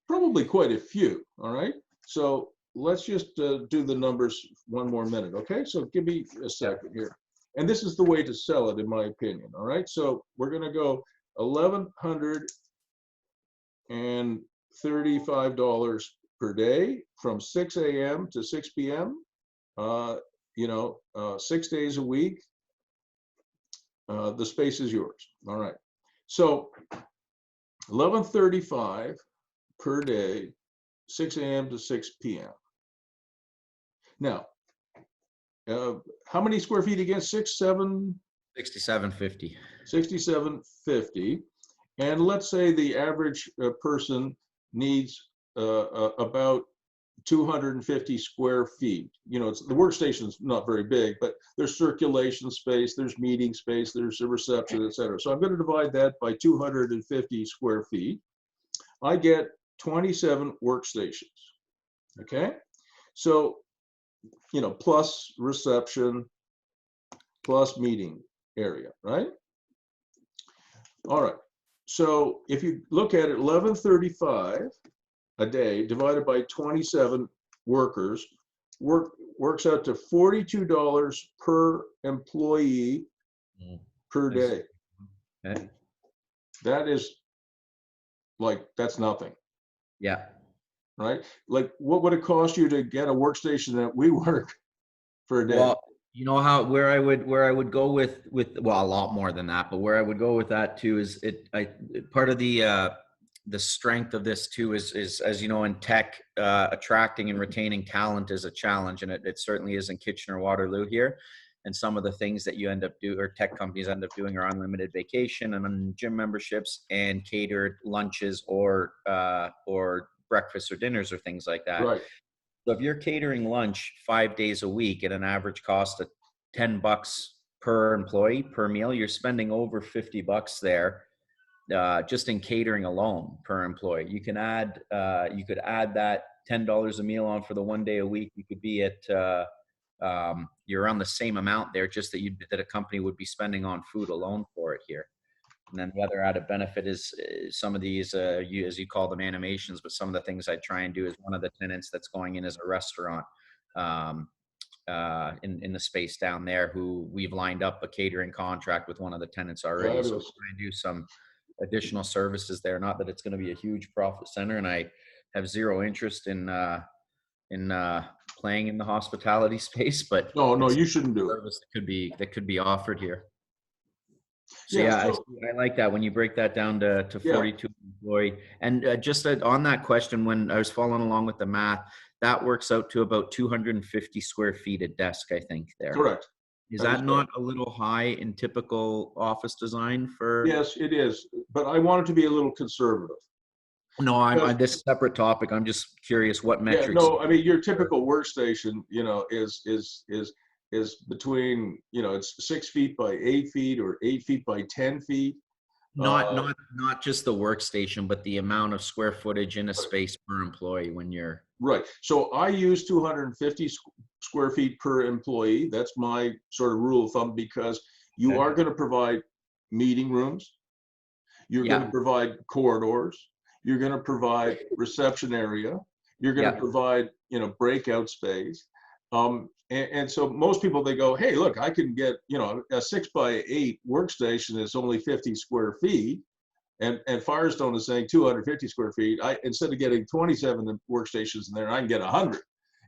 Probably quite a few. All right. So let's just do the numbers one more minute. Okay. So give me a second here. And this is the way to sell it, in my opinion. All right. So we're going to go $1,135 per day from 6 a.m. to 6 p.m. 6 days a week. The space is yours. All right. So $1,135 per day, 6 a.m. to 6 p.m. Now, how many square feet again? 6,750. 6,750. And let's say the average person needs about 250 square feet. The workstation's not very big, but there's circulation space, there's meeting space, there's a reception, etc. So I'm going to divide that by 250 square feet. I get 27 workstations. Okay. So, plus reception, plus meeting area, right? All right. So if you look at it, 1135 a day divided by 27 workers works out to $42 per employee per day. Okay. That is that's nothing. Yeah. Right? Like, what would it cost you to get a workstation that we work for a day? Well, where I would go with well, a lot more than that, but where I would go with that too is part of the strength of this too is as you know, in tech, attracting and retaining talent is a challenge, and it certainly is in Kitchener-Waterloo here. And some of the things that you end up doing, or tech companies end up doing, are unlimited vacation and gym memberships and catered lunches or breakfast or dinners or things like that. Right. So if you're catering lunch 5 days a week at an average cost of $10 per employee per meal, you're spending over $50 there. just in catering alone per employee. You can add, you could add that $10 a meal on for the 1 day a week. You could be at, you're on the same amount there, just that that a company would be spending on food alone for it here. And then the other added benefit is some of these, as you call them, animations, but some of the things I try and do is one of the tenants that's going in as a restaurant in the space down there, who we've lined up a catering contract with one of the tenants already. So we're trying to do some additional services there. Not that it's going to be a huge profit center, and I have zero interest in playing in the hospitality space, but no, you shouldn't do it. Service that could be offered here. So Yeah, yeah, I like that when you break that down to 42 employee. And just on that question, when I was following along with the math, that works out to about 250 square feet a desk, I think there. Correct. Is that not a little high in typical office design for? Yes, it is. But I want it to be a little conservative. No, I'm this separate topic. I'm just curious what metrics. Yeah, no, I mean, your typical workstation, you know, is between, you know, it's 6 feet by 8 feet or 8 feet by 10 feet. Not just the workstation, but the amount of square footage in a space per employee when you're. Right. So I use 250 square feet per employee. That's my sort of rule of thumb, because you are going to provide meeting rooms. You're going to provide corridors. You're going to provide reception area. You're going to provide, you know, breakout space. And so most people, they go, hey, look, I can get, you know, a 6 by 8 workstation is only 50 square feet. And Firestone is saying 250 square feet. Instead of getting 27 workstations in there, I can get 100.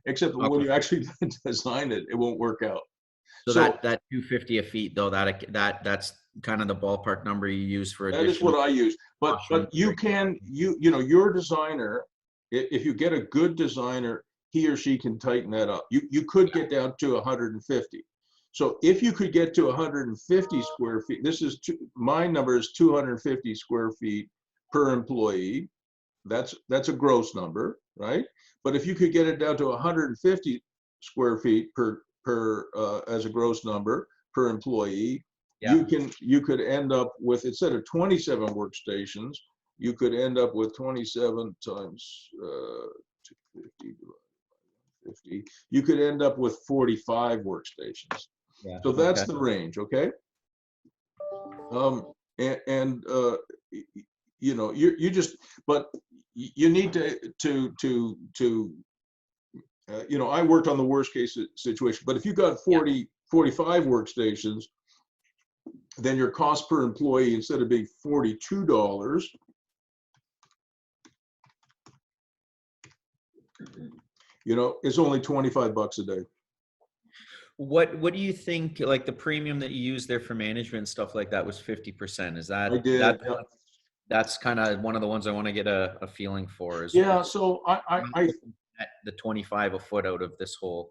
Except when you actually design it, it won't work out. So that 250 a feet, though, that's kind of the ballpark number you use for additional. That is what I use. But you can, you know, your designer, if you get a good designer, he or she can tighten that up. You could get down to 150. So if you could get to 150 square feet, my number is 250 square feet per employee. That's a gross number, right? But if you could get it down to 150 square feet per as a gross number per employee, you could end up with, instead of 27 workstations, you could end up with 27 times 250 divided by 50. You could end up with 45 workstations. Yeah, so that's the range, okay? You know, you just, but you need to you know, I worked on the worst case situation, but if you got 45 workstations, then your cost per employee, instead of being $42, you know, it's only 25 bucks a day. What do you think, like the premium that you use there for management and stuff like that was 50%? Is that, I did, that's kind of one of the ones I want to get a feeling for. Is so I the 25 a foot out of this whole.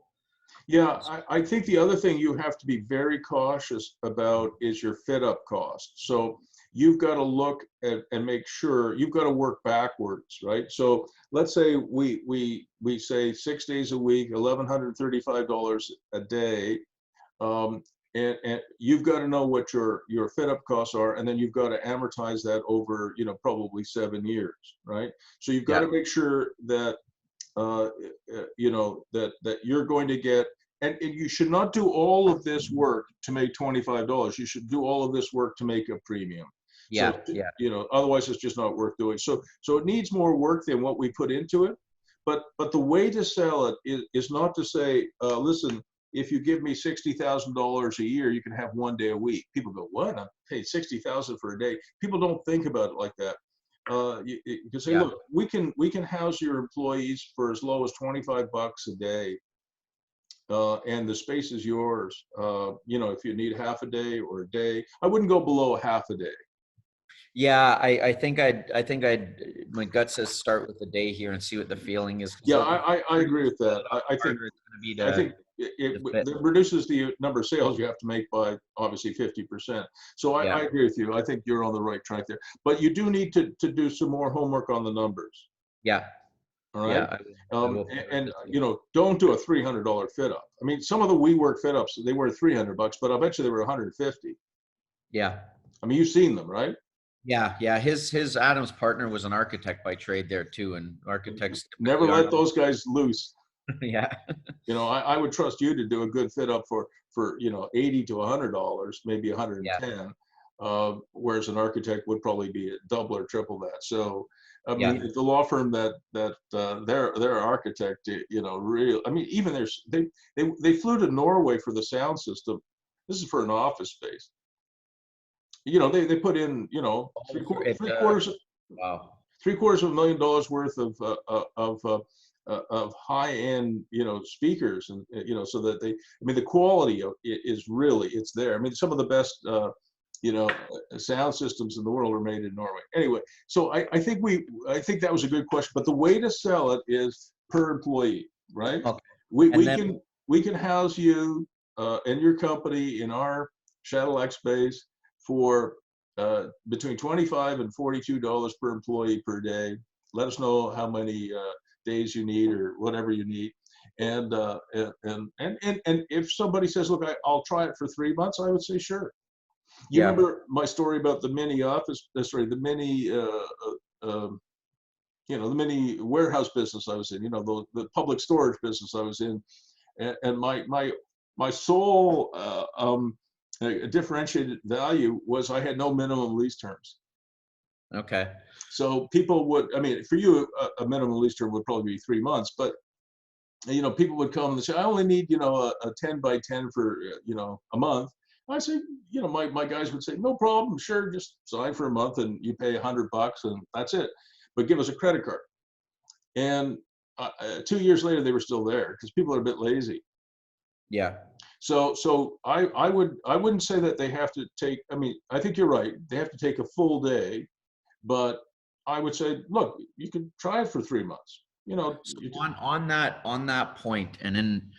Yeah, I think the other thing you have to be very cautious about is your fit up cost. So you've got to look at and make sure, you've got to work backwards, right? So let's say we say 6 days a week, $1,135 a day, and you've got to know what your fit up costs are, and then you've got to amortize that over, you know, probably 7 years, right? So you've got to make sure that you know, that you're going to get, and you should not do all of this work to make $25. You should do all of this work to make a premium. You know, otherwise it's just not worth doing. So it needs more work than what we put into it. But the way to sell it is not to say, listen, if you give me $60,000 a year, you can have 1 day a week. People go, what? I'm paid $60,000 for a day. People don't think about it like that. You can say, look, we can house your employees for as low as 25 bucks a day, and the space is yours. You know, if you need half a day or a day, I wouldn't go below half a day. Yeah, I think my gut says start with the day here and see what the feeling is. Yeah, I agree with that. I think it reduces the number of sales you have to make by obviously 50%. So I agree with you. I think you're on the right track there. But you do need to do some more homework on the numbers. Yeah. All right. Yeah, and you know, don't do a $300 fit up. I mean, some of the WeWork fit ups, they were $300, but I bet you they were 150. Yeah. I mean, you've seen them, right? Yeah. His Adam's partner was an architect by trade there too, and architects Never typically aren't. let those guys loose. Yeah. I would trust you to do a good fit up for $80 to $100, maybe Yeah. 110, whereas an architect would probably be double or triple that. So, I Yeah. mean, the law firm their architect, real. I mean, even they flew to Norway for the sound system. This is for an office space. They put in Oh, for it, wow. three-quarters of $1 million worth of high-end speakers, and so that I mean, the quality is really, it's there. I mean, some of the best sound systems in the world are made in Norway. Anyway, so I think that was a good question, but the way to sell it is per employee, right? Okay. we And we then can we can house you and your company in our Shaddilac space for between $25 and $42 per employee per day. Let us know how many days you need or whatever you need. And if somebody says, look, I'll try it for 3 months, I would say, sure. You yeah. remember my story about the mini office, the mini, the mini warehouse business I was in, the public storage business I was in. And my sole differentiated value was I had no minimum lease terms. Okay. So people would, I mean, for you, a minimum lease term would probably be 3 months, but people would come and say, I only need, a 10 by 10 for, a month. I say, my guys would say, no problem, sure, just sign for a month and you pay $100 and that's it. But give us a credit card. And 2 years later, they were still there because people are a bit lazy. Yeah. So I wouldn't say that they have to take, I mean, I think you're right. They have to take a full day, but I would say, look, you could try it for 3 months. So on that point, and in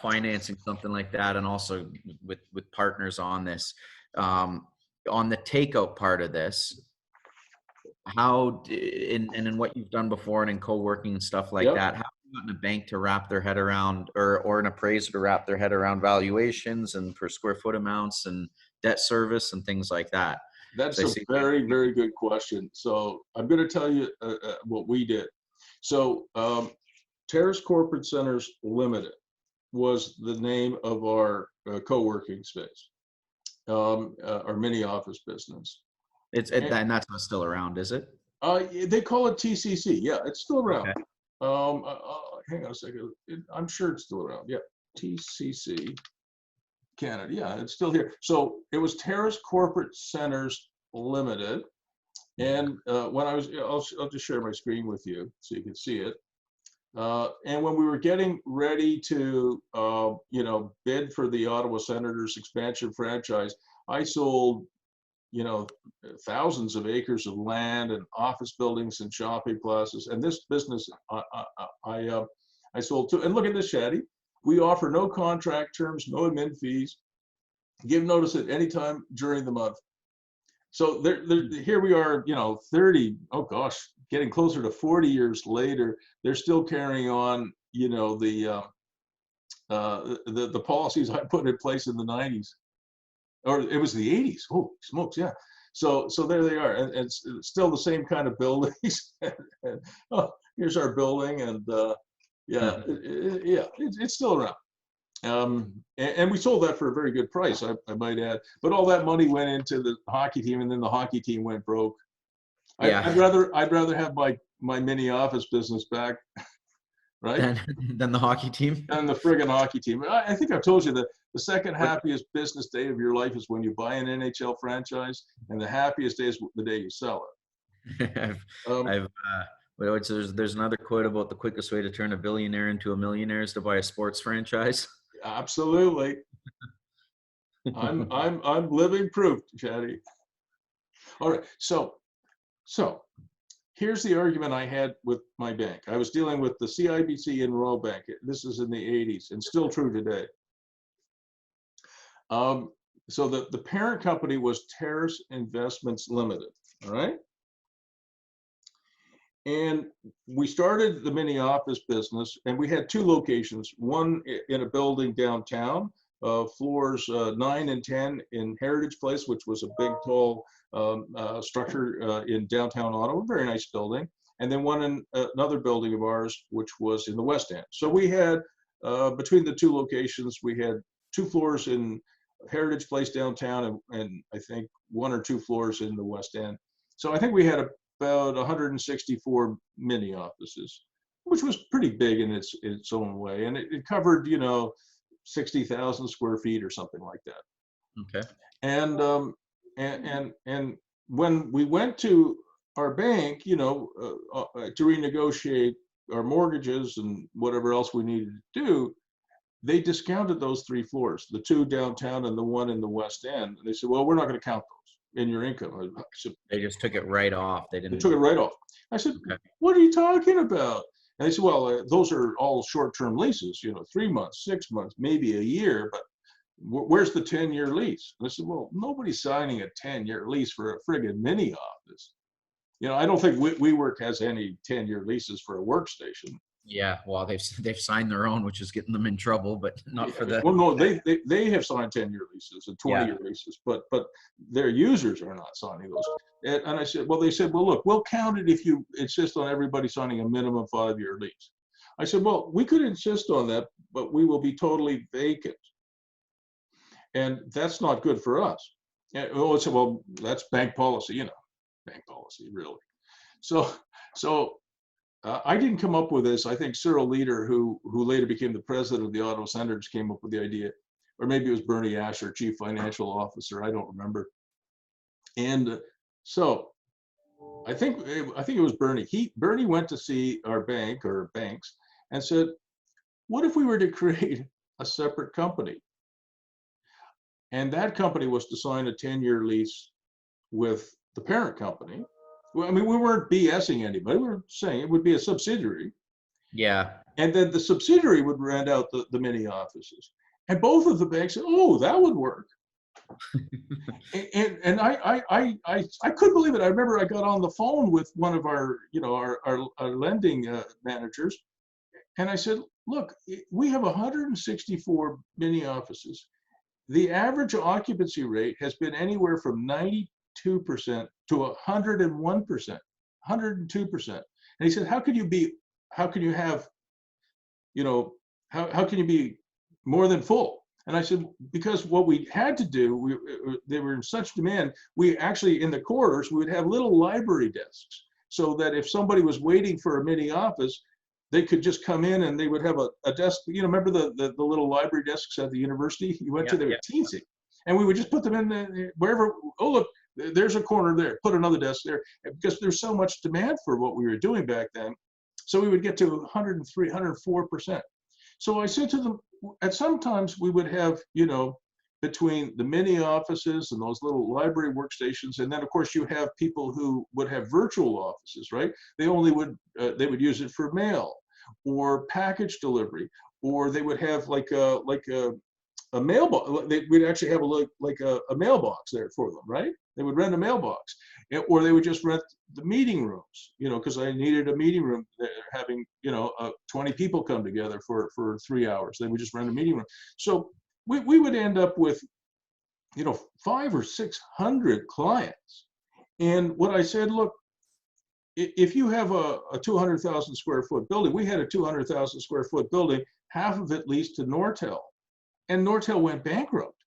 financing something like that, and also with partners on this, on the takeout part of this, in what you've done before and in co-working and stuff like Yep. that, how have you gotten a bank to wrap their head around, or an appraiser to wrap their head around valuations and per square foot amounts and debt service and things like that? That's So I a see. very, very good question. So I'm going to tell you what we did. So Terrace Corporate Centers Limited was the name of our co-working space, our mini office business. And that's not still around, is it? They call it TCC. Yeah, it's still around. Okay. Hang on a second. I'm sure it's still around. Yeah, TCC Canada. Yeah, it's still here. So it was Terrace Corporate Centers Limited. And when I'll just share my screen with you so you can see it. And when we were getting ready to, bid for the Ottawa Senators expansion franchise, I sold, thousands of acres of land and office buildings and shopping plazas. And this business, I sold too. And look at this, Shaddi. We offer no contract terms, no admin fees. Give notice at any time during the month. So here we are, 30, oh gosh, getting closer to 40 years later, they're still carrying on, the policies I put in place in the 90s, or it was the 80s. Oh, smokes, yeah. So there they are, and it's still the same kind of buildings. And, oh, here's our building, and yeah, it's still around. And we sold that for a very good price, I might add. But all that money went into the hockey team, and then the hockey team went broke. Yeah. I'd rather have my mini office business back, right? Than the hockey team. Than the friggin' hockey team. I think I've told you that the second happiest business day of your life is when you buy an NHL franchise, and the happiest day is the day you sell it. There's another quote about the quickest way to turn a billionaire into a millionaire is to buy a sports franchise. Absolutely. I'm living proof, Shaddi. All right, so here's the argument I had with my bank. I was dealing with the CIBC and Royal Bank. This is in the 80s and still true today. So the parent company was Terrace Investments Limited, all right? And we started the mini office business, and we had two locations, one in a building downtown floors 9 and 10 in Heritage Place, which was a big, tall structure in downtown Ottawa, very nice building. And then one in another building of ours, which was in the West End. So we had, between the two locations, we had 2 floors in Heritage Place downtown and I think 1 or 2 floors in the West End. So I think we had about 164 mini offices, which was pretty big in its own way. And it covered, 60,000 square feet or something like that. Okay. And when we went to our bank, to renegotiate our mortgages and whatever else we needed to do, they discounted those 3 floors, the 2 downtown and the 1 in the West End. And they said, well, we're not going to count those in your income. I said, They just took it right off. They took it right off. I said, okay. What are you talking about? And they said, well, those are all short-term leases, 3 months, 6 months, maybe a year, but where's the 10-year lease? And I said, well, nobody's signing a 10-year lease for a friggin' mini office. I don't think WeWork has any 10-year leases for a workstation. Yeah, well, they've signed their own, which is getting them in trouble, but not for the. Well, no, they have signed 10-year leases and 20-year leases, but their users are not signing those. And I said, well, they said, well, look, we'll count it if you insist on everybody signing a minimum 5-year lease. I said, well, we could insist on that, but we will be totally vacant, and that's not good for us. And I said, well, that's bank policy, bank policy, really. So. I didn't come up with this. I think Cyril Leader, who later became the president of the Ottawa Senators, came up with the idea, or maybe it was Bernie Asher, chief financial officer. I don't remember. And so I think it was Bernie. Bernie went to see our bank or banks and said, what if we were to create a separate company? And that company was to sign a 10-year lease with the parent company. Well, I mean, we weren't BSing anybody. We were saying it would be a subsidiary. Yeah. And then the subsidiary would rent out the mini offices. And both of the banks said, oh, that would work. and I couldn't believe it. I remember I got on the phone with one of our lending managers. And I said, look, we have 164 mini offices. The average occupancy rate has been anywhere from 92% to 101%, 102%. And he said, how can you be more than full? And I said, because what we had to do, they were in such demand, we actually, in the corridors, we would have little library desks so that if somebody was waiting for a mini office, they could just come in and they would have a desk. Remember the little library desks at the university you went to? They were teensy. And we would just put them in wherever, oh, look, there's a corner there, put another desk there, because there's so much demand for what we were doing back then. So we would get to 103, 104%. So I said to them, at sometimes we would have, between the mini offices and those little library workstations, and then of course you have people who would have virtual offices, right? They would use it for mail or package delivery, or they would have like a mailbox. We'd actually have a mailbox there for them, right? They would rent a mailbox, or they would just rent the meeting rooms, because I needed a meeting room, having 20 people come together for 3 hours. They would just rent a meeting room. So we would end up with 500 or 600 clients. And what I said, look, if you have a 200,000 square foot building, we had a 200,000 square foot building, half of it leased to Nortel, and Nortel went bankrupt.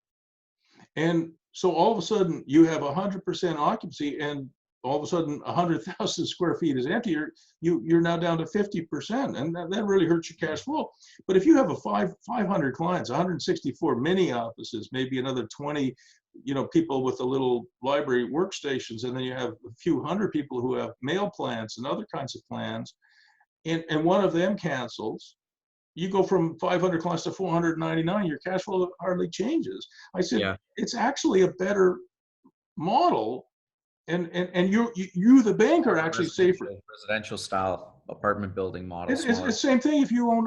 And so all of a sudden you have 100% occupancy, and all of a sudden 100,000 square feet is empty. You're now down to 50%, and that really hurts your cash flow. But if you have 500 clients, 164 mini offices, maybe another 20, people with the little library workstations, and then you have a few hundred people who have mail plans and other kinds of plans, and one of them cancels, you go from 500 clients to 499, your cash flow hardly changes. I said, It's actually a better model. And you the bank are actually safer. Residential style apartment building model. It's the same thing if you own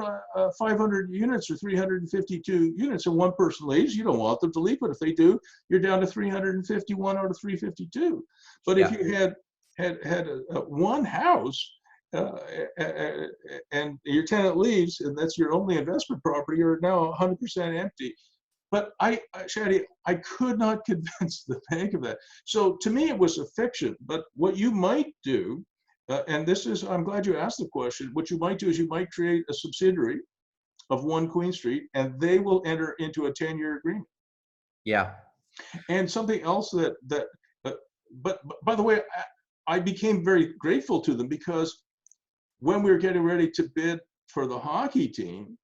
500 units or 352 units and one person leaves, you don't want them to leave, but if they do, you're down to 351 or to 352. But if you had one house and your tenant leaves, and that's your only investment property, you're now 100% empty. but Shaddi, I could not convince the bank of that. So to me, it was a fiction. But what you might do, and this is, I'm glad you asked the question. What you might do is you might create a subsidiary of One Queen Street, and they will enter into a 10-year agreement. Yeah. And something else uh, but by the way, I became very grateful to them, because when we were getting ready to bid for the hockey team,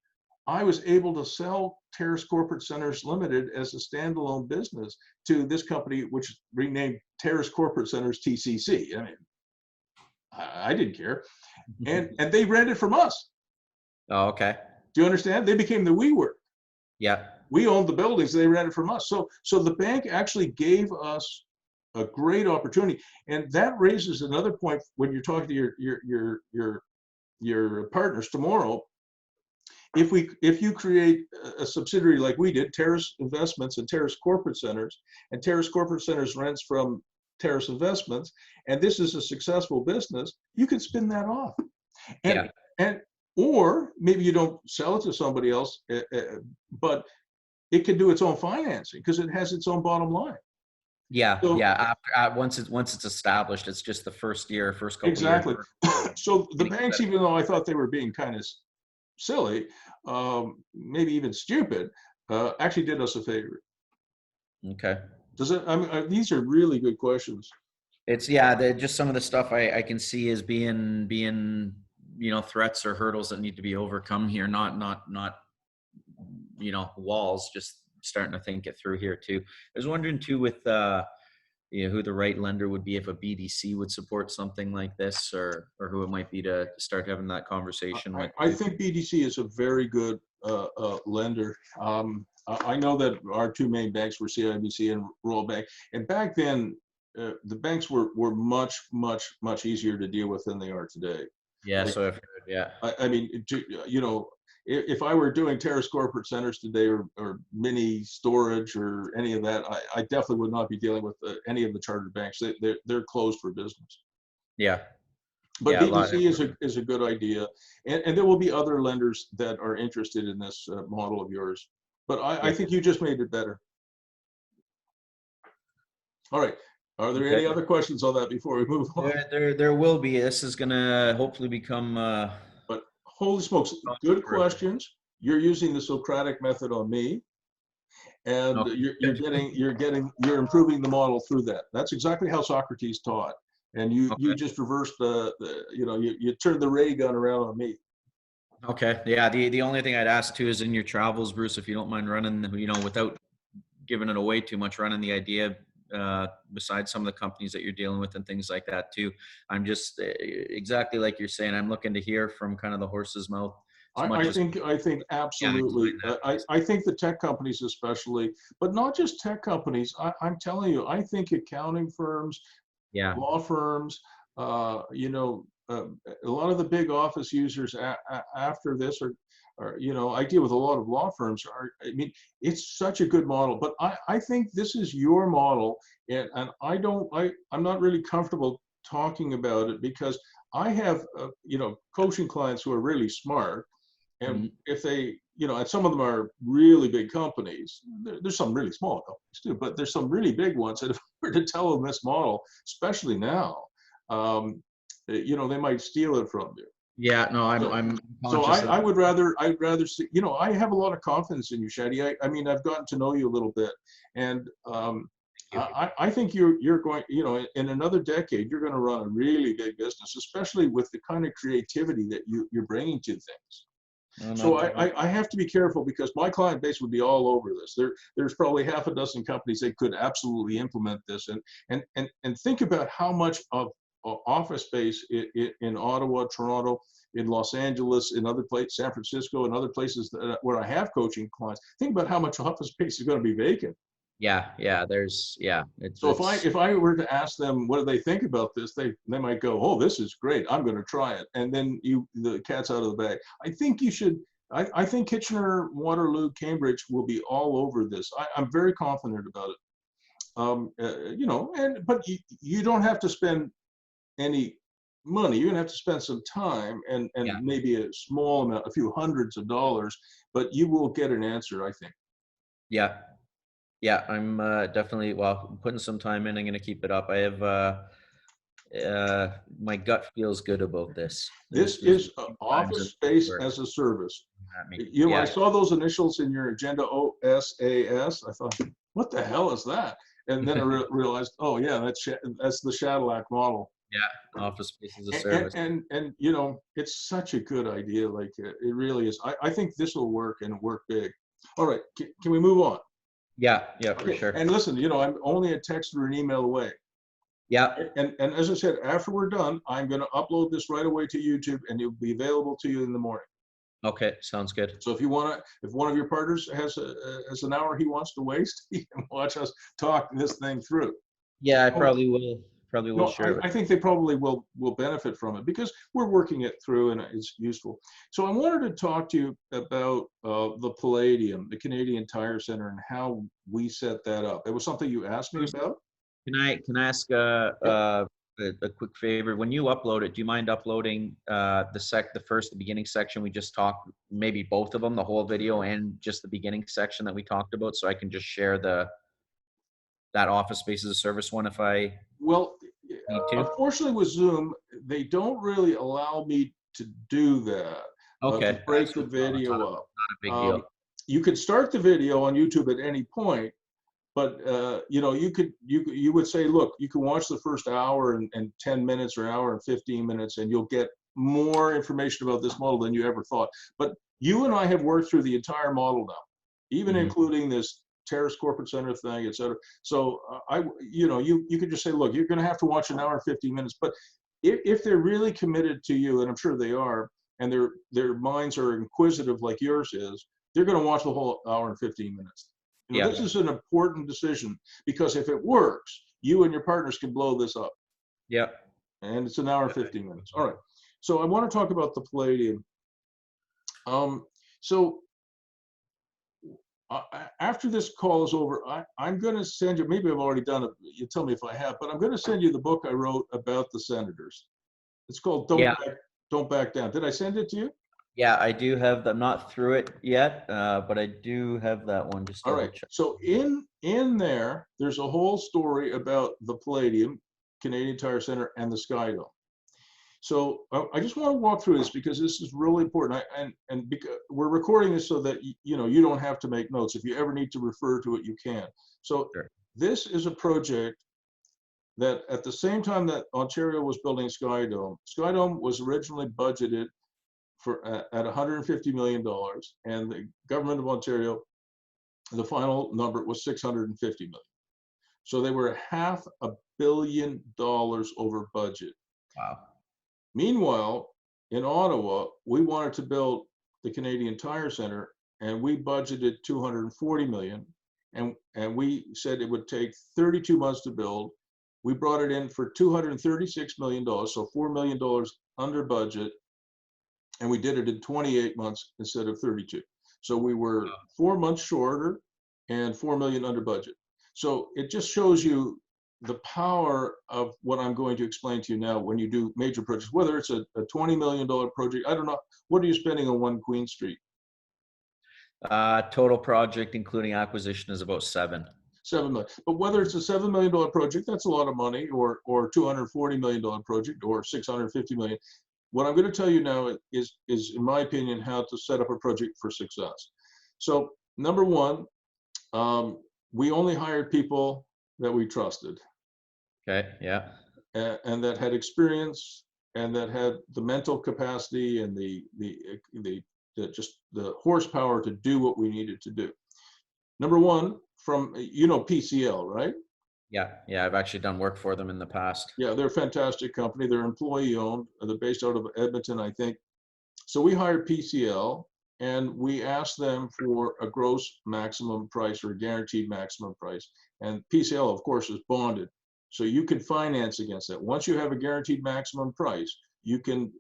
I was able to sell Terrace Corporate Centers Limited as a standalone business to this company, which renamed Terrace Corporate Centers TCC. I mean, I didn't care, and they rented from us. Oh, okay. Do you understand? They became the WeWork. Yeah. We owned the buildings, they rented from us. So the bank actually gave us a great opportunity, and that raises another point when you're talking to your partners tomorrow. If you create a subsidiary like we did, Terrace Investments and Terrace Corporate Centers, and Terrace Corporate Centers rents from Terrace Investments, and this is a successful business, you can spin that off, and Yeah. and or maybe you don't sell it to somebody else, but it can do its own financing because it has its own bottom line. Yeah. So Yeah. Once it's established, it's just the first couple years. exactly. So the banks, even though I thought they were being kind of silly, maybe even stupid, actually did us a favor. Okay. Does it? I mean, these are really good questions. It's just some of the stuff I can see as being threats or hurdles that need to be overcome here. Not walls. Just starting to think it through here too. I was wondering too with who the right lender would be, if a BDC would support something like this, or who it might be to start having that conversation with. I think BDC is a very good lender. I know that our two main banks were CIBC and Royal Bank, and back then the banks were much easier to deal with than they are today. Yeah, Like, so I've heard, yeah. I mean, if I were doing Terrace Corporate Centers today, or mini storage or any of that, I definitely would not be dealing with any of the chartered banks. They're closed for business. Yeah. But Yeah, a lot. BDC is a good idea, and there will be other lenders that are interested in this model of yours. But I think you just made it better. All right. Are there any other questions on that before we move on? There will be. This is gonna hopefully become. But holy smokes, good questions. You're using the Socratic method on me, and Okay. you're improving the model through that. That's exactly how Socrates taught. And you just reversed you turned the ray gun around on me. Okay. Yeah. The only thing I'd ask too is in your travels, Bruce, if you don't mind running, without giving it away too much, running the idea besides some of the companies that you're dealing with and things like that too. I'm just exactly like you're saying. I'm looking to hear from kind of the horse's mouth. I think absolutely. I think the tech companies especially, but not just tech companies. I'm telling you, I think accounting firms, law firms, a lot of the big office users after this are, I deal with a lot of law firms. I mean, it's such a good model, but I think this is your model, and I'm not really comfortable talking about it because I have, coaching clients who are really smart, and if they, and some of them are really big companies. There's some really small companies too, but there's some really big ones that if we were to tell them this model, especially now, they might steal it from you. Yeah, no, I'm so I'd rather see, I have a lot of confidence in you, Shaddi. I mean, I've gotten to know you a little bit, and I think you're going, in another decade, you're going to run a really big business, especially with the kind of creativity that you're bringing to things. So I have to be careful because my client base would be all over this. There's probably half a dozen companies that could absolutely implement this, and think about how much of office space in Ottawa, Toronto, in Los Angeles, in other places, San Francisco, and other places where I have coaching clients. Think about how much office space is going to be vacant. Yeah. So if I were to ask them what do they think about this, they might go, "Oh, this is great. I'm going to try it." And then the cat's out of the bag. I think you should. I think Kitchener, Waterloo, Cambridge will be all over this. I'm very confident about it. But you don't have to spend any money. You're gonna have to spend some time and maybe a small amount, a few hundreds of dollars, but you will get an answer, I think. Yeah. Yeah, I'm definitely, well, putting some time in. I'm going to keep it up. I have, my gut feels good about this. This There's is times office that space were as a service. at me. You know, I Yeah. saw those initials in your agenda, OSAS. I thought, what the hell is that? And then I realized, oh yeah, that's the Shaddilac model. Yeah. Office space as a And, service. you know, it's such a good idea. Like it really is. I think this will work and work big. All right, can we move on? Yeah. Yeah, for Okay. sure. And listen, you know, I'm only a text or an email away. Yeah. And as I said, after we're done, I'm going to upload this right away to YouTube, and it'll be available to you in the morning. Okay. Sounds good. So if you want to, if one of your partners has an hour he wants to waste, he can watch us talk this thing through. Yeah, I All right. probably will No, share it I with. think they probably will benefit from it because we're working it through and it's useful. So I wanted to talk to you about the Palladium, the Canadian Tire Center, and how we set that up. It was something you asked me about. Can I ask Yep. a quick favor? When you upload it, do you mind uploading the beginning section we just talked, maybe both of them, the whole video and just the beginning section that we talked about, so I can just share that office space as a service one if I Well, need to? unfortunately with Zoom, they don't really allow me to do that, to Okay, break so the it's not, video up. not a big deal. You could start the video on YouTube at any point, but you know, you would say, look, you can watch the first hour and 10 minutes or hour and 15 minutes, and you'll get more information about this model than you ever thought. But you and I have worked through the entire model now, even Mhm. including this Terrace Corporate Center thing, et cetera. So you know, you could just say, look, you're going to have to watch an hour and 15 minutes. But if they're really committed to you, and I'm sure they are, and their minds are inquisitive like yours is, they're going to watch the whole hour and 15 minutes. You know, Yeah. this is an important decision because if it works, you and your partners can blow this up. Yeah. And it's an hour and 15 minutes. All right. So I want to talk about the Palladium. So after this call is over, I'm going to send you, maybe I've already done it. You tell me if I have, but I'm going to send you the book I wrote about the senators. It's called Yeah. Don't Back Down. Did I send it to you? Yeah, I do have that. I'm not through it yet, but I do have that one. Just All double right. check. So in there, there's a whole story about the Palladium, Canadian Tire Center, and the Sky Dome. So I just want to walk through this because this is really important. And because we're recording this so that you know you don't have to make notes. If you ever need to refer to it, you can. So Sure. this is a project that at the same time that Ontario was building Sky Dome was originally budgeted for at $150 million, and the government of Ontario, the final number was $650 million. So they were $500 million over budget. Wow. Meanwhile, in Ottawa, we wanted to build the Canadian Tire Center, and we budgeted $240 million, and we said it would take 32 months to build. We brought it in for $236 million, so $4 million under budget, and we did it in 28 months instead of 32. So we were 4 months shorter and $4 million under budget. So it just shows you the power of what I'm going to explain to you now when you do major projects, whether it's a $20 million project. I don't know. What are you spending on 1 Queen Street? Total project, including acquisition, is about 7. 7 million. But whether it's a $7 million project, that's a lot of money, or $240 million project, or $650 million. What I'm going to tell you now is in my opinion, how to set up a project for success. So number one, we only hired people that we trusted. Okay. Yeah. And that had experience and that had the mental capacity and just the horsepower to do what we needed to do. Number one, from PCL, right? Yeah. Yeah. I've actually done work for them in the past. Yeah, they're a fantastic company. They're employee owned. They're based out of Edmonton, I think. So we hired PCL and we asked them for a gross maximum price or a guaranteed maximum price. And PCL, of course, is bonded. So you can finance against that. Once you have a guaranteed maximum price, you can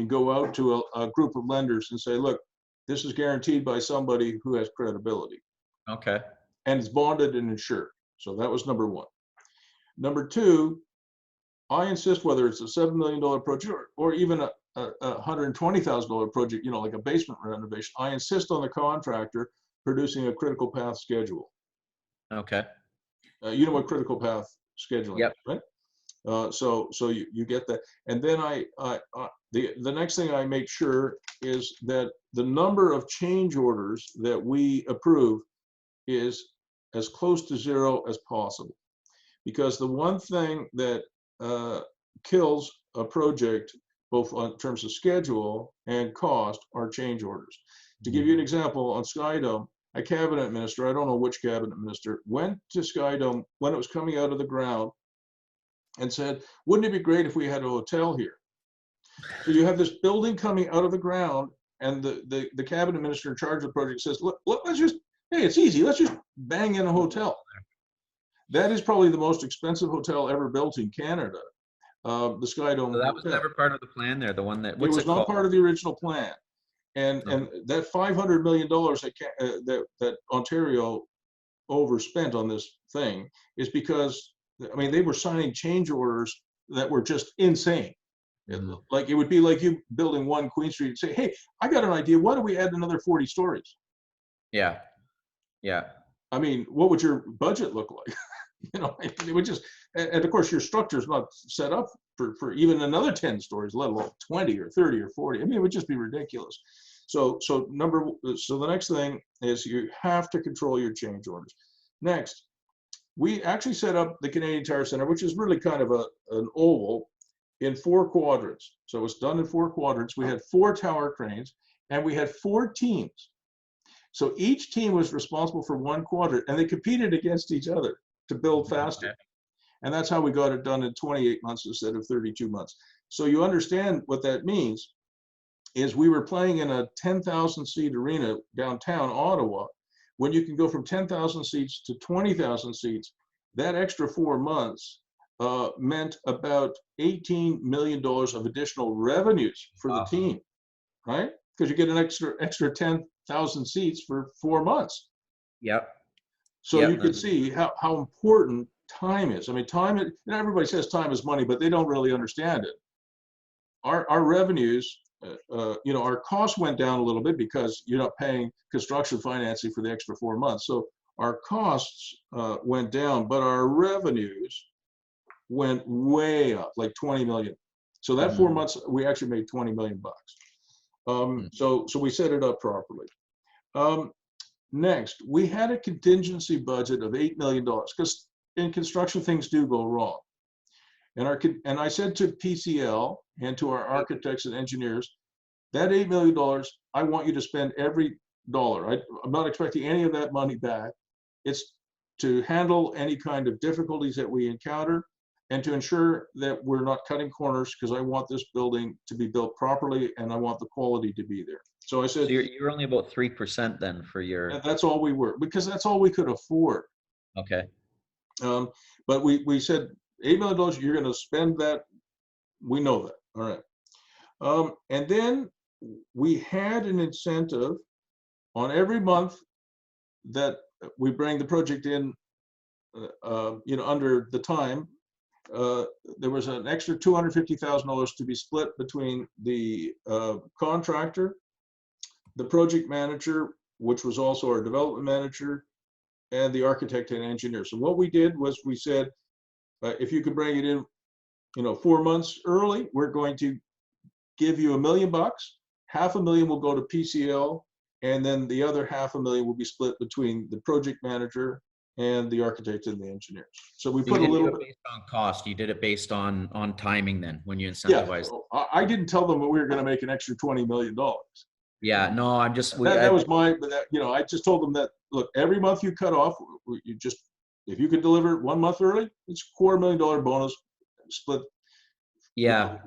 go out to a group of lenders and say, look, this is guaranteed by somebody who has credibility. Okay. And it's bonded and insured. So that was number one. Number two, I insist, whether it's a $7 million project or even a $120,000 project, like a basement renovation, I insist on the contractor producing a critical path schedule. Okay. You know what critical path scheduling Yep. is, right? So you get that, and then the next thing I make sure is that the number of change orders that we approve is as close to zero as possible, because the one thing that kills a project, both in terms of schedule and cost, are change orders. To give you an example, on Skydome, a cabinet minister, I don't know which cabinet minister, went to Skydome when it was coming out of the ground and said, wouldn't it be great if we had a hotel here? So you have this building coming out of the ground, and the cabinet minister in charge of the project says, look, let's just, hey, it's easy, let's just bang in a hotel. That is probably the most expensive hotel ever built in Canada, the Skydome So that was Hotel. never part of the plan there, the one that, It what's was it not called? part of the original plan. And that $500 million that Ontario overspent on this thing is because, I mean, they were signing change orders that were just insane. Like, it would be like you building one Queen Street and say, hey, I got an idea, why don't we add another 40 stories? Yeah. Yeah. I mean, what would your budget look like? You know, it would just, and of course your structure is not set up for even another 10 stories, let alone 20 or 30 or 40. I mean, it would just be ridiculous. So the next thing is you have to control your change orders. Next, we actually set up the Canadian Tire Center, which is really kind of an oval, in 4 quadrants. So it was done in 4 quadrants. We had 4 tower cranes, and we had 4 teams. So each team was responsible for 1 quadrant, and they competed against each other to build faster. Okay. And that's how we got it done in 28 months instead of 32 months. So you understand what that means is we were playing in a 10,000 seat arena downtown Ottawa. When you can go from 10,000 seats to 20,000 seats, that extra 4 months meant about $18 million of additional revenues for the team, right? Because you get an extra 10,000 seats for 4 months. Yep. So you can see how important time is. I mean, time, you know, everybody says time is money, but they don't really understand it. Our revenues, you know, our costs went down a little bit because you're not paying construction financing for the extra 4 months. So our costs went down, but our revenues went way up, like 20 million. So that 4 months, we actually made 20 million bucks. So we set it up properly. Next, we had a contingency budget of $8 million, because in construction, things do go wrong. And I said to PCL and to our architects and engineers, that $8 million, I want you to spend every dollar. I'm not expecting any of that money back. It's to handle any kind of difficulties that we encounter and to ensure that we're not cutting corners, because I want this building to be built properly and I want the quality to be there. So I said, So you're only about 3% then for your. that's all we were, because that's all we could afford. Okay. But we said $8 million, you're going to spend that. We know that. All right. And then we had an incentive on every month that we bring the project in, you know, under the time. There was an extra $250,000 to be split between the contractor, the project manager, which was also our development manager, and the architect and engineer. So what we did was we said, if you could bring it in, you know, 4 months early, we're going to give you $1 million. $500,000 will go to PCL, and then the other $500,000 will be split between the project manager and the architect and the engineers. So we put a little bit based on cost. You did it based on timing then when you yeah. incentivized. I didn't tell them that we were going to make an extra $20 million. Yeah, no, I'm just That was my, but that, you know, I just told them that, look, every month you cut off, you just, if you could deliver 1 month early, it's $250,000 bonus split. Yeah,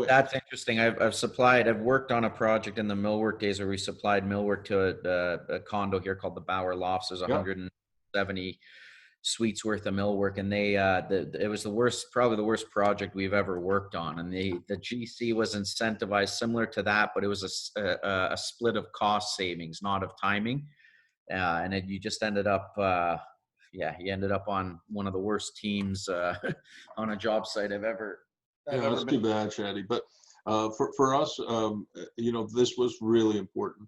that's interesting. I've worked on a project in the millwork days where we supplied millwork to a condo here called the Bauer Lofts. There's 170 suites worth of millwork, and it was probably the worst project we've ever worked on. And the GC was incentivized similar to that, but it was a split of cost savings, not of timing. And you just ended up, you ended up on one of the worst teams on a job site I've ever. Yeah, that's too bad, Shaddi. But for us, you know, this was really important.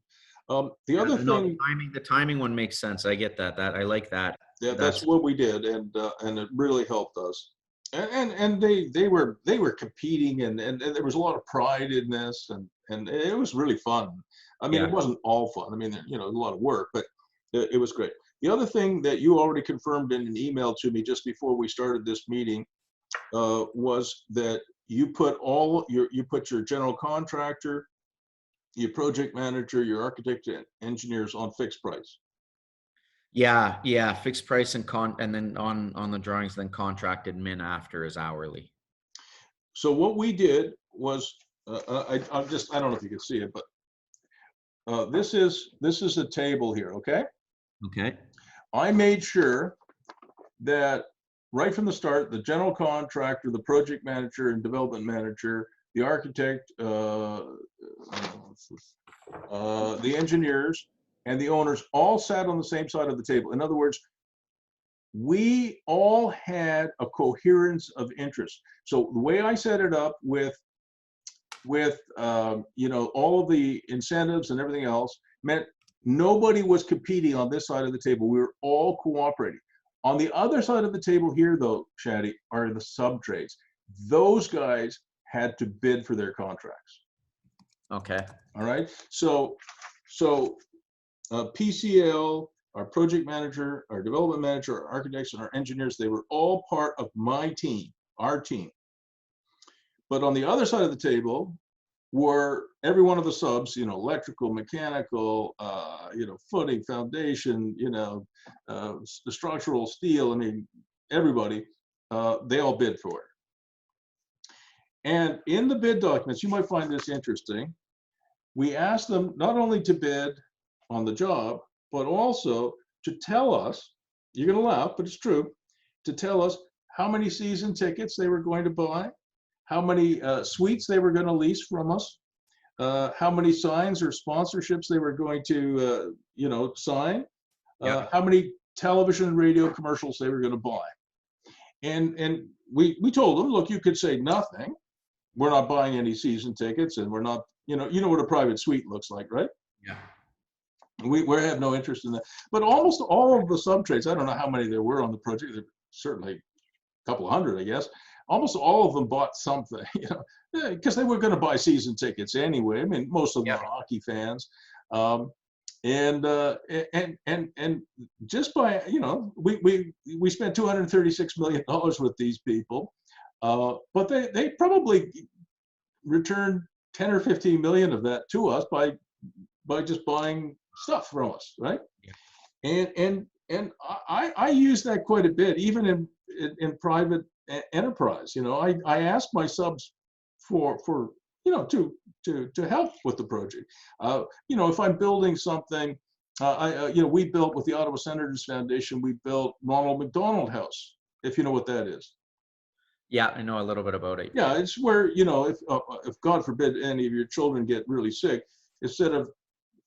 The other No, thing, the timing one makes sense. I get that. I like that. yeah, that's That's what we did, and it really helped us. And they were competing, and there was a lot of pride in this, and it was really fun. I mean, it yeah. wasn't all fun. I mean, you know, a lot of work, but it was great. The other thing that you already confirmed in an email to me just before we started this meeting was that you put you put your general contractor, your project manager, your architect, and engineers on fixed price. Yeah, yeah, fixed price and then on the drawings, then contracted min after is hourly. So what we did was, I don't know if you can see it, but this is a table here, okay? Okay. I made sure that right from the start, the general contractor, the project manager and development manager, the architect, the engineers, and the owners all sat on the same side of the table. In other words, we all had a coherence of interest. So the way I set it up with you know, all of the incentives and everything else meant nobody was competing on this side of the table. We were all cooperating. On the other side of the table here, though, Shaddi, are the sub trades. Those guys had to bid for their contracts. Okay. All right. So PCL, our project manager, our development manager, our architects, and our engineers, they were all part of my team, our team. But on the other side of the table were every one of the subs, you know, electrical, mechanical, you know, footing, foundation, you know, the structural steel. I mean, everybody, they all bid for it. And in the bid documents, you might find this interesting. We asked them not only to bid on the job, but also to tell us, you're going to laugh, but it's true, to tell us how many season tickets they were going to buy, how many suites they were going to lease from us, how many signs or sponsorships they were going to, you know, sign, how many television and radio commercials they were going to buy. And we told them, look, you could say nothing. We're not buying any season tickets, and we're not, you know what a private suite looks like, right? Yeah. We have no interest in that. But almost all of the sub trades, I don't know how many there were on the project, certainly a couple of hundred, I guess. Almost all of them bought something, you know, because they were going to buy season tickets anyway. I mean, most of them are hockey fans, and just by, you know, we spent $236 million with these people, but they probably returned 10 or 15 million of that to us by just buying stuff from us, right? Yeah. And I use that quite a bit, even in private enterprise. You know, I ask my subs for you know, to help with the project. You know, if I'm building something, you know, we built with the Ottawa Senators Foundation, we built Ronald McDonald House, if you know what that is. Yeah, I know a little bit about it. Yeah, it's where, you know, if God forbid any of your children get really sick, instead of,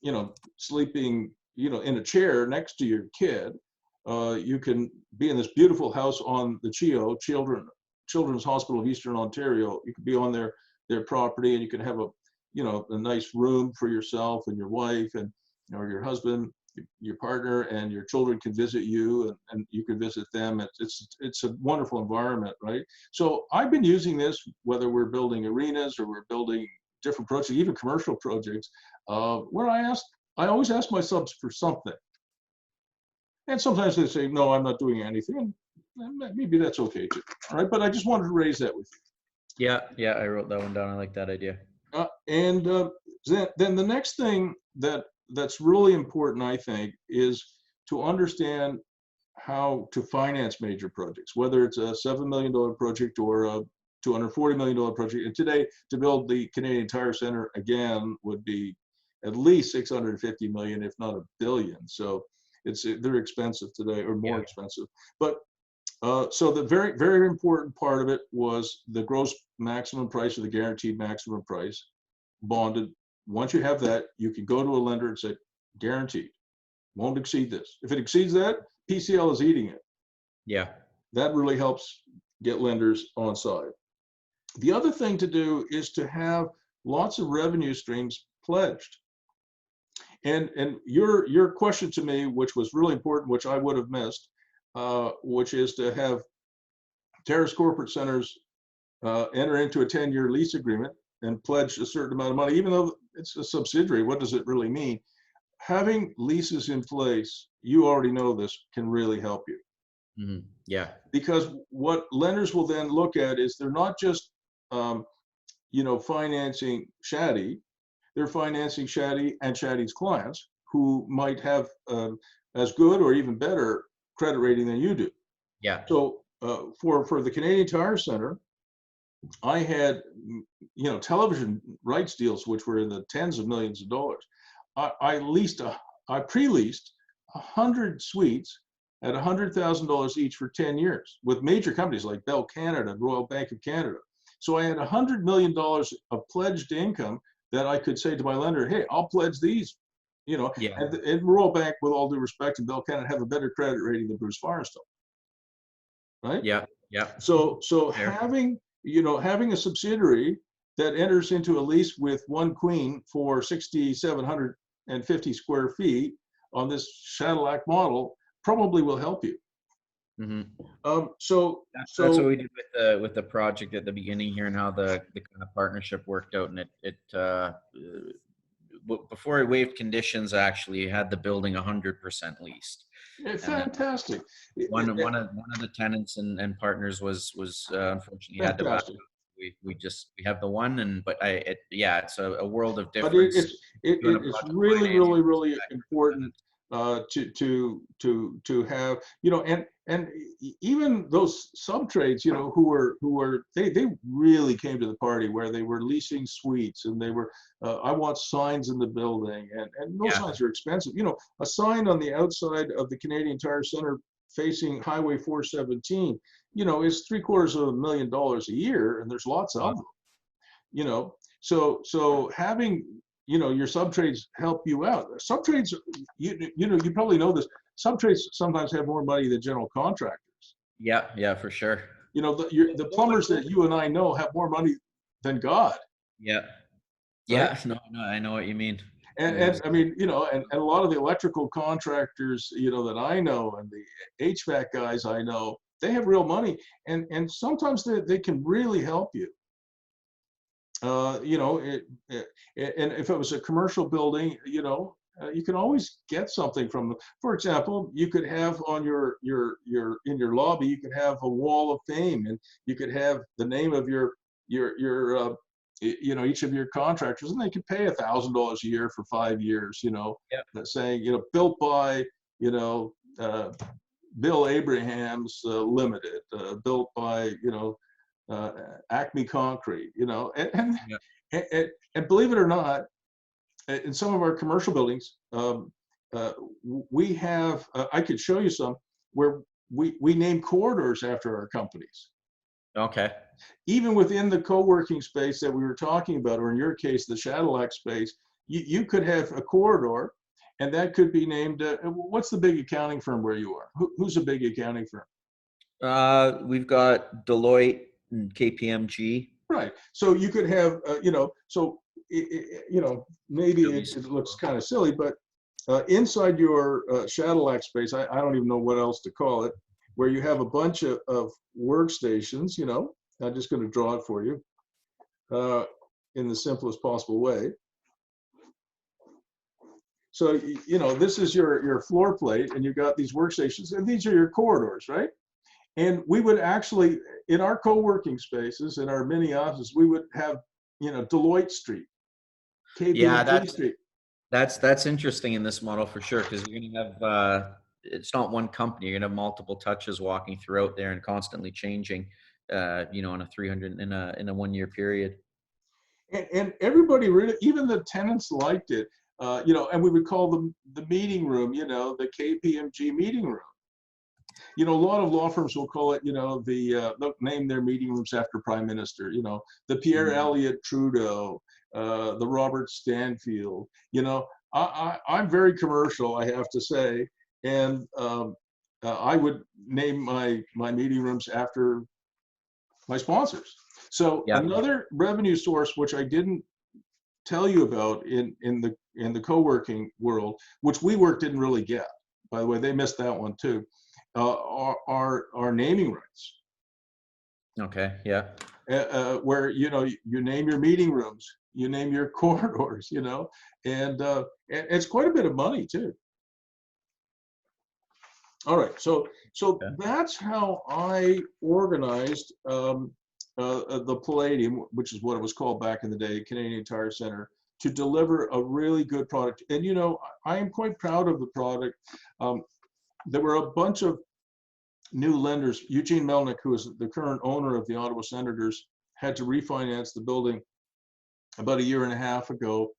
you know, sleeping, you know, in a chair next to your kid, you can be in this beautiful house on the CHEO, Children's Hospital of Eastern Ontario. You can be on their property, and you can have you know, a nice room for yourself and your wife and, or your husband, your partner, and your children can visit you, and you can visit them. It's a wonderful environment, right? So I've been using this, whether we're building arenas or we're building different projects, even commercial projects, where I always ask my subs for something. And sometimes they say, no, I'm not doing anything. And maybe that's okay too. All right. But I just wanted to raise that with you. Yeah, I wrote that one down. I like that idea. And then the next thing that's really important, I think, is to understand how to finance major projects, whether it's a $7 million project or a $240 million project. And today, to build the Canadian Tire Center again would be at least $650 million, if not $1 billion. So they're expensive today, or more expensive. But so the very, very important part of it was the gross maximum price or the guaranteed maximum price, bonded. Once you have that, you can go to a lender and say, guaranteed, won't exceed this. If it exceeds that, PCL is eating it. Yeah. That really helps get lenders on side. The other thing to do is to have lots of revenue streams pledged. And your question to me, which was really important, which I would have missed, which is to have Terrace Corporate Centers enter into a 10-year lease agreement and pledge a certain amount of money, even though it's a subsidiary. What does it really mean? Having leases in place, you already know this, can really help you. Yeah. Because what lenders will then look at is they're not just, financing Shaddi, they're financing Shaddi and Shaddi's clients who might have as good or even better credit rating than you do. Yeah. So for the Canadian Tire Center, I had, television rights deals which were in the tens of millions of dollars. I pre-leased 100 suites at $100,000 each for 10 years with major companies like Bell Canada, Royal Bank of Canada. So I had $100 million of pledged income that I could say to my lender, hey, I'll pledge these, Yeah. and Royal Bank, with all due respect, and Bell Canada have a better credit rating than Bruce Firestone, right? Yeah. Yeah. So Fair. having a subsidiary that enters into a lease with one queen for 6,750 square feet on this Shaddilac model probably will help you. So that's what we did with the project at the beginning here, and how the kind of partnership worked out. And it before it waived conditions, actually had the building 100% leased. It's fantastic. One of the tenants and partners was unfortunately had to back up. We have the one, but it's a world of difference. But it's really important to have, and even those sub trades, they really came to the party, where they were leasing suites, and they were I want signs in the building, and those signs are expensive. A sign on the outside of the Canadian Tire Center facing Highway 417, is $750,000 a year, and there's lots of them. So having your sub trades help you out. Sub trades, you probably know this. Sub trades sometimes have more money than general contractors. Yeah, for sure. The plumbers that you and I know have more money than God. Yeah. Right? No, I know what you mean. And I mean, and a lot of the electrical contractors, that I know, and the HVAC guys I know, they have real money, and sometimes they can really help you. And if it was a commercial building, you can always get something from them. For example, you could have on your in your lobby, you could have a wall of fame, and you could have the name of your each of your contractors, and they could pay $1,000 a year for 5 years, saying, built by, Bill Abrahams Limited, built by, Acme Concrete, and believe it or not, in some of our commercial buildings, we have, I could show you some, where we name corridors after our companies. Okay. Even within the co-working space that we were talking about, or in your case, the Shaddilac space, you could have a corridor, and that could be named, what's the big accounting firm where you are? Who's a big accounting firm? We've got Deloitte and KPMG. Right. So you could have, maybe it looks kind of silly, but inside your Shaddilac space, I don't even know what else to call it, where you have a bunch of workstations, I'm just going to draw it for you in the simplest possible way. So, this is your floor plate, and you've got these workstations, and these are your corridors, right? And we would actually, in our co-working spaces, in our mini offices, we would have, Deloitte Street, KPMG Street. That's interesting in this model for sure, because you're going to have, it's not one company. You're going to have multiple touches walking throughout there and constantly changing, in a 300 in a 1 year period. And everybody really, even the tenants liked it, and we would call them the meeting room, the KPMG meeting room. A lot of law firms will call it, they'll name their meeting rooms after prime minister, the Pierre Elliott Trudeau, the Robert Stanfield. I'm very commercial, I have to say, and I would name my meeting rooms after my sponsors. So another revenue source, which I didn't tell you about in in the co-working world, which WeWork didn't really get. By the way, they missed that one too. Are naming rights. Okay. Yeah. Where you name your meeting rooms, you name your corridors, and it's quite a bit of money too. All right, so Okay. that's how I organized the Palladium, which is what it was called back in the day, Canadian Tire Center, to deliver a really good product. And I am quite proud of the product. There were a bunch of new lenders. Eugene Melnick, who is the current owner of the Ottawa Senators, had to refinance the building about a year and a half ago,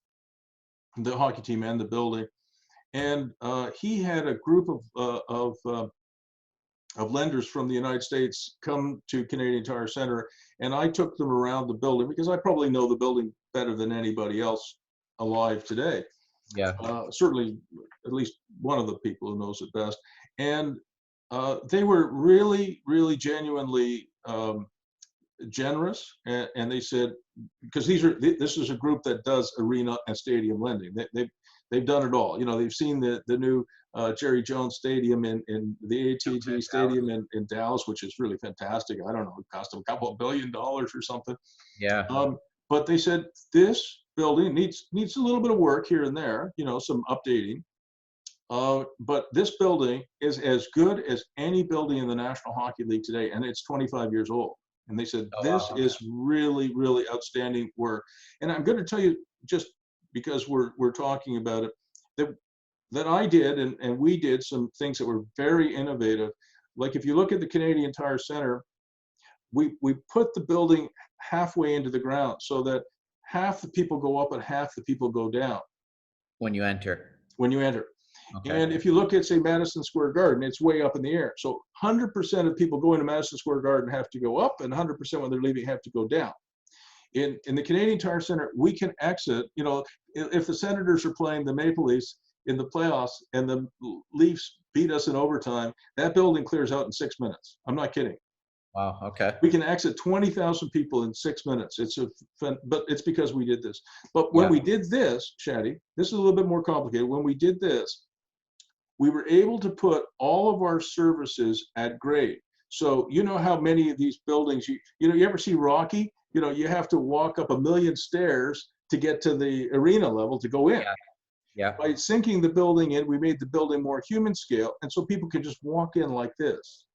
the hockey team and the building. And he had a group of lenders from the United States come to Canadian Tire Center, and I took them around the building because I probably know the building better than anybody else alive today. Yeah. Certainly, at least one of the people who knows it best. And they were really, really genuinely generous, and they said, because this is a group that does arena and stadium lending. They've done it all. They've seen the new Jerry Jones Stadium in the AT&T Stadium in Dallas, which is really fantastic. I don't know, it cost them a couple of $1 billion or something. Yeah. But they said this building needs a little bit of work here and there, some updating. But this building is as good as any building in the National Hockey League today, and it's 25 years old. And they said, this is really, really outstanding work. And I'm going to tell you, just because we're talking about it, that I did and we did some things that were very innovative. Like if you look at the Canadian Tire Center, we put the building halfway into the ground so that half the people go up and half the people go down. When you enter. Okay. And if you look at, say, Madison Square Garden, it's way up in the air. So 100% of people going to Madison Square Garden have to go up, and 100% when they're leaving have to go down. In the Canadian Tire Center, we can exit. If the Senators are playing the Maple Leafs in the playoffs and the Leafs beat us in overtime, that building clears out in 6 minutes. I'm not kidding. Wow. Okay. We can exit 20,000 people in 6 minutes. But it's because we did this. But when we did this, Shaddi, this is a little bit more complicated. When we did this, we were able to put all of our services at grade. So how many of these buildings, you ever see Rocky? You have to walk up 1 million stairs to get to the arena level to go in. Yeah. By sinking the building in, we made the building more human scale, and so people could just walk in like this.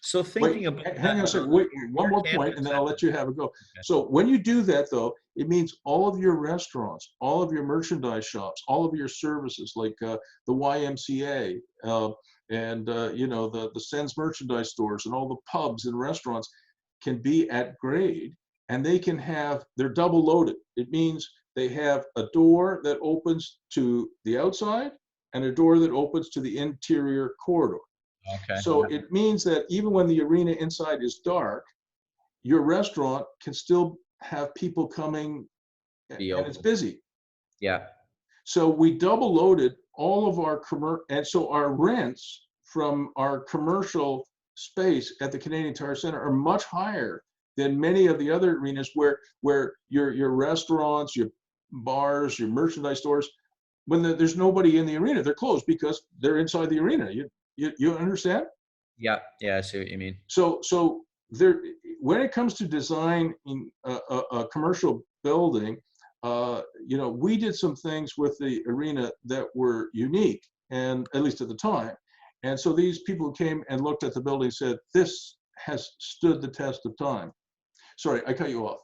So thinking about hang on a second, wait, one more point, and then I'll let you have a go. Okay. So when you do that, though, it means all of your restaurants, all of your merchandise shops, all of your services, like the YMCA, and the Sens merchandise stores, and all the pubs and restaurants can be at grade, and they're double loaded. It means they have a door that opens to the outside and a door that opens to the interior corridor. Okay. So it means that even when the arena inside is dark, your restaurant can still have people coming and it's busy. Yeah. So we double loaded all of our and so our rents from our commercial space at the Canadian Tire Center are much higher than many of the other arenas where your restaurants, your bars, your merchandise stores, when there's nobody in the arena, they're closed because they're inside the arena. You understand? Yeah, I see what you mean. So there, when it comes to designing a commercial building, we did some things with the arena that were unique, and at least at the time. And so these people who came and looked at the building said, this has stood the test of time. Sorry, I cut you off.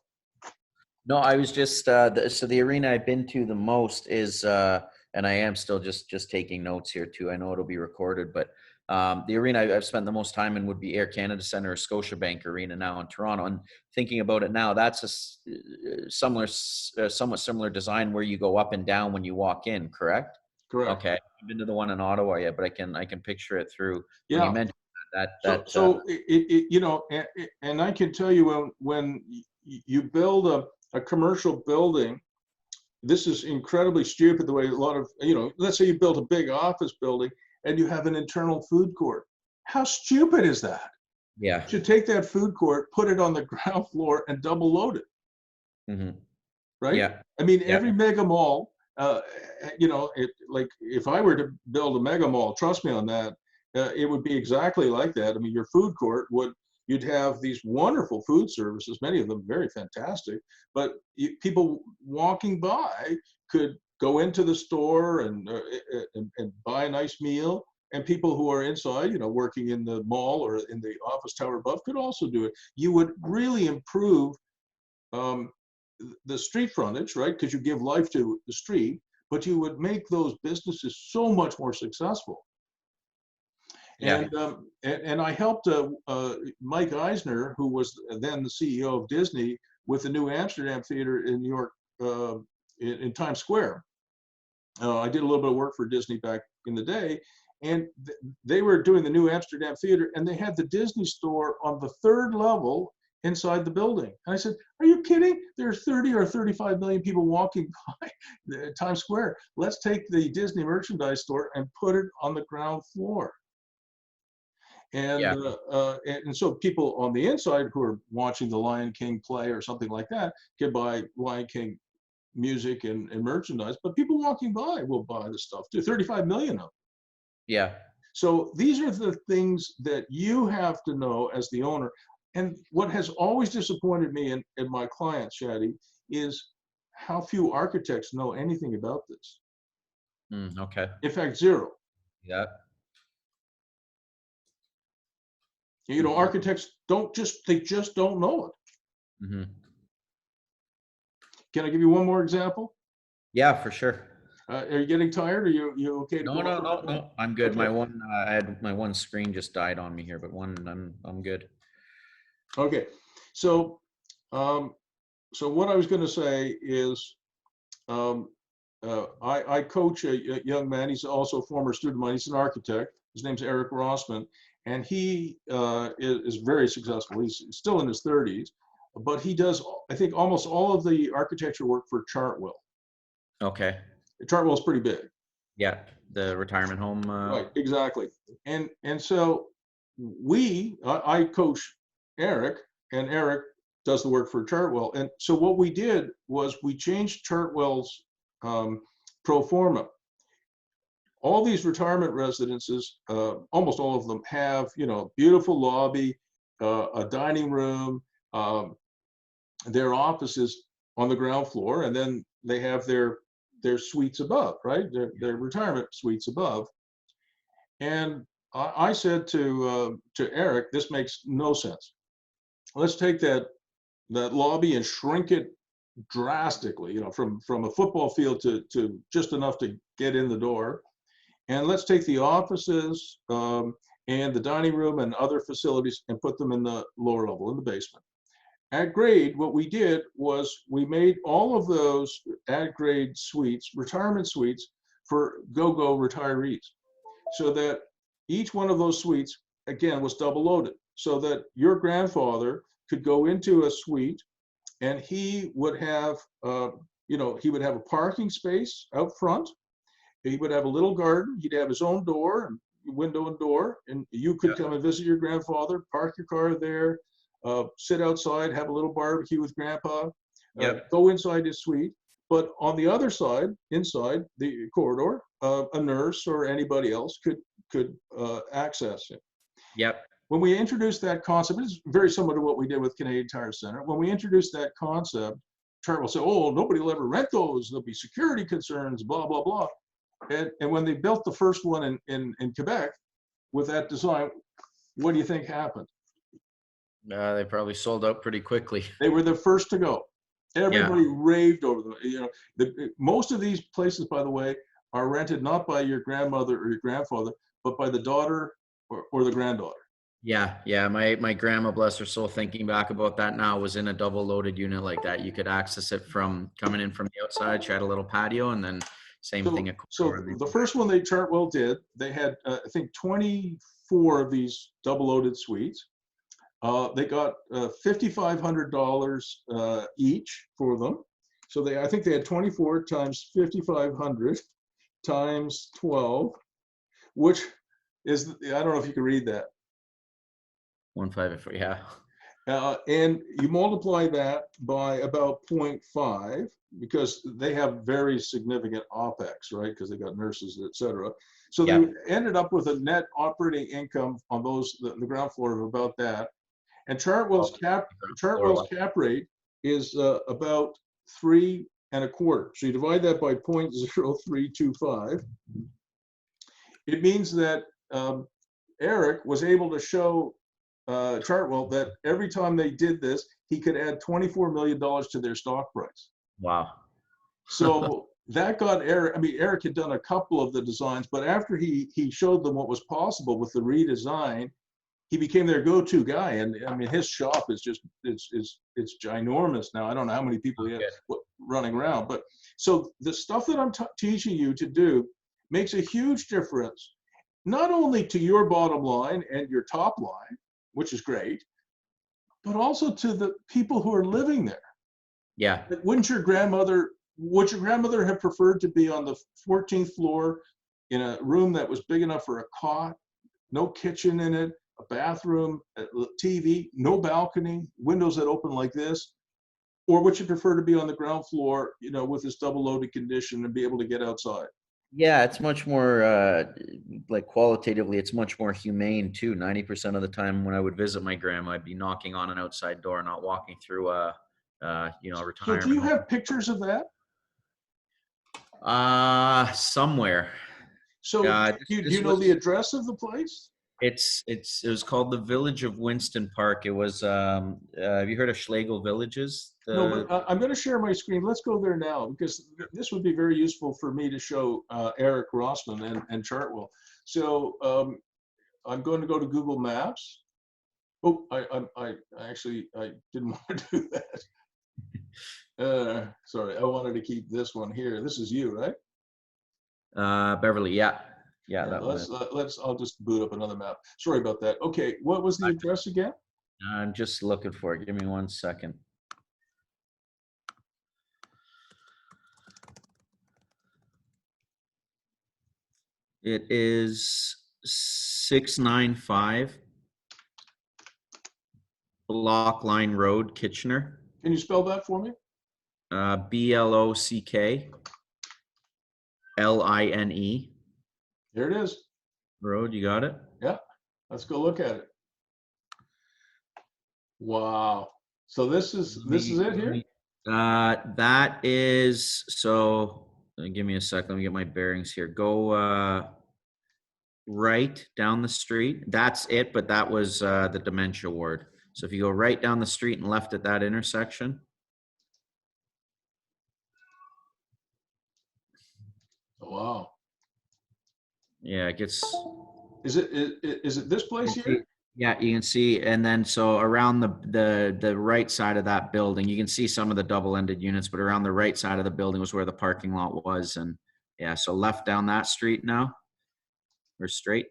No, I was just, so the arena I've been to the most is, and I am still just taking notes here too. I know it'll be recorded, but the arena I've spent the most time in would be Air Canada Centre or Scotiabank Arena now in Toronto. And thinking about it now, that's a somewhat similar design where you go up and down when you walk in, correct? Correct. Okay, I haven't been to the one in Ottawa yet, but I can picture it through. Yeah. When you mentioned that. So and I can tell you when you build a commercial building, this is incredibly stupid the way a lot of, let's say you built a big office building and you have an internal food court. How stupid is that? Yeah. You should take that food court, put it on the ground floor and double load it. Mm-hmm. Right? Yeah. I mean, every mega mall uh, like if I were to build a mega mall, trust me on that, it would be exactly like that. I mean, your food court you'd have these wonderful food services, many of them very fantastic, but people walking by could go into the store and buy a nice meal. And people who are inside, working in the mall or in the office tower above could also do it. You would really improve um, the street frontage, right? Because you give life to the street, but you would make those businesses so much more successful. Yeah. And I helped Mike Eisner, who was then the CEO of Disney, with the new Amsterdam Theater in New York, in Times Square. I did a little bit of work for Disney back in the day, and they were doing the new Amsterdam Theater, and they had the Disney store on the 3rd level inside the building. And I said, are you kidding? There are 30 or 35 million people walking by Times Square. Let's take the Disney merchandise store and put it on the ground floor. And, Yeah. and so people on the inside who are watching the Lion King play or something like that can buy Lion King music and merchandise, but people walking by will buy the stuff too. 35 million of them. Yeah. So these are the things that you have to know as the owner. And what has always disappointed me and my clients, Shaddi, is how few architects know anything about this. Okay. In fact, zero. Yeah. Architects they just don't know it. Mm-hmm. Can I give you one more example? Yeah, for sure. Are you getting tired? Are you okay to No, go no, on? no, no. I'm good. Okay. My one, I had my one screen just died on me here, but I'm good. Okay. So, so what I was going to say is, I coach a young man. He's also a former student of mine. He's an architect. His name's Eric Rossman, and he is very successful. He's still in his 30s, but he does, I think, almost all of the architecture work for Chartwell. Okay. Chartwell's pretty big. Yeah, the retirement home. Right, exactly. And so I coach Eric, and Eric does the work for Chartwell. And so what we did was we changed Chartwell's pro forma. All these retirement residences, almost all of them have, beautiful lobby, a dining room, their offices on the ground floor, and then they have their suites above, right? Their retirement suites above. And I said to Eric, this makes no sense. Let's take that lobby and shrink it drastically, from a football field to just enough to get in the door. And let's take the offices and the dining room and other facilities and put them in the lower level, in the basement. At grade, what we did was we made all of those at grade suites, retirement suites, for go-go retirees, so that each one of those suites, again, was double loaded, so that your grandfather could go into a suite and he would have, he would have a parking space out front. He would have a little garden. He'd have his own door, and window and door, and you could come and visit your grandfather, park your car there, sit outside, have a little barbecue with Grandpa, go inside his suite. But on the other side, inside the corridor, a nurse or anybody else could access it. Yep. When we introduced that concept, it's very similar to what we did with Canadian Tire Center. When we introduced that concept, Chartwell said, "Oh, nobody will ever rent those. There'll be security concerns, blah, blah, blah." And when they built the first one in Quebec with that design, what do you think happened? They probably sold out pretty quickly. They were the first to go. Everybody raved over them. Most of these places, by the way, are rented not by your grandmother or your grandfather, but by the daughter or the granddaughter. Yeah. My grandma, bless her soul, thinking back about that now, was in a double loaded unit like that. You could access it from coming in from the outside. She had a little patio, and then same thing. So the first one they Chartwell did, they had I think 24 of these double loaded suites. They got $5,500 each for them. So I think they had 24 times 5,500 times 12, which is, I don't know if you can read that. 154, yeah. And you multiply that by about 0.5 because they have very significant OPEX, right? Because they got nurses, et cetera. So Yeah. they ended up with a net operating income on those, the ground floor of about that. And Chartwell's cap rate is about 3.25. So you divide that by 0.0325. It means that Eric was able to show Chartwell that every time they did this, he could add $24 million to their stock price. Wow. So that got Eric, I mean, Eric had done a couple of the designs, but after he showed them what was possible with the redesign, he became their go-to guy. And I mean, his shop is just, it's ginormous now. I don't know how many people he has running around, but so the stuff that I'm teaching you to do makes a huge difference, not only to your bottom line and your top line, which is great, but also to the people who are living there. Yeah. Would your grandmother have preferred to be on the 14th floor in a room that was big enough for a cot, no kitchen in it, a bathroom, a TV, no balcony, windows that open like this? Or would you prefer to be on the ground floor, you know, with this double loaded condition and be able to get outside? Yeah, it's much more like qualitatively, it's much more humane too. 90% of the time when I would visit my grandma, I'd be knocking on an outside door, not walking through a retirement. So do you have pictures of that? Somewhere. So do you know the address of the place? It was called the Village of Winston Park. It was have you heard of Schlegel Villages? No, but I'm going to share my screen. Let's go there now because this would be very useful for me to show Eric Rossman and Chartwell. So I'm going to go to Google Maps. Oh, I actually didn't want to do that. Sorry, I wanted to keep this one here. This is you, right? Beverly, yeah. Yeah, that I'll just boot up another map. Sorry about that. Okay, what was the address again? I'm just looking for it. Give me 1 second. It is 695 Block Line Road, Kitchener. Can you spell that for me? BLOCKLINE. There it is. Road, you got it? Yeah, let's go look at it. Wow. So this is it here? That is, so give me a second. Let me get my bearings here. Go right down the street. That's it, but that was the dementia ward. So if you go right down the street and left at that intersection. Wow. Yeah, it gets. Is it this place here? Yeah, you can see, and then so around the right side of that building, you can see some of the double-ended units, but around the right side of the building was where the parking lot was, and yeah, so left down that street now, or straight.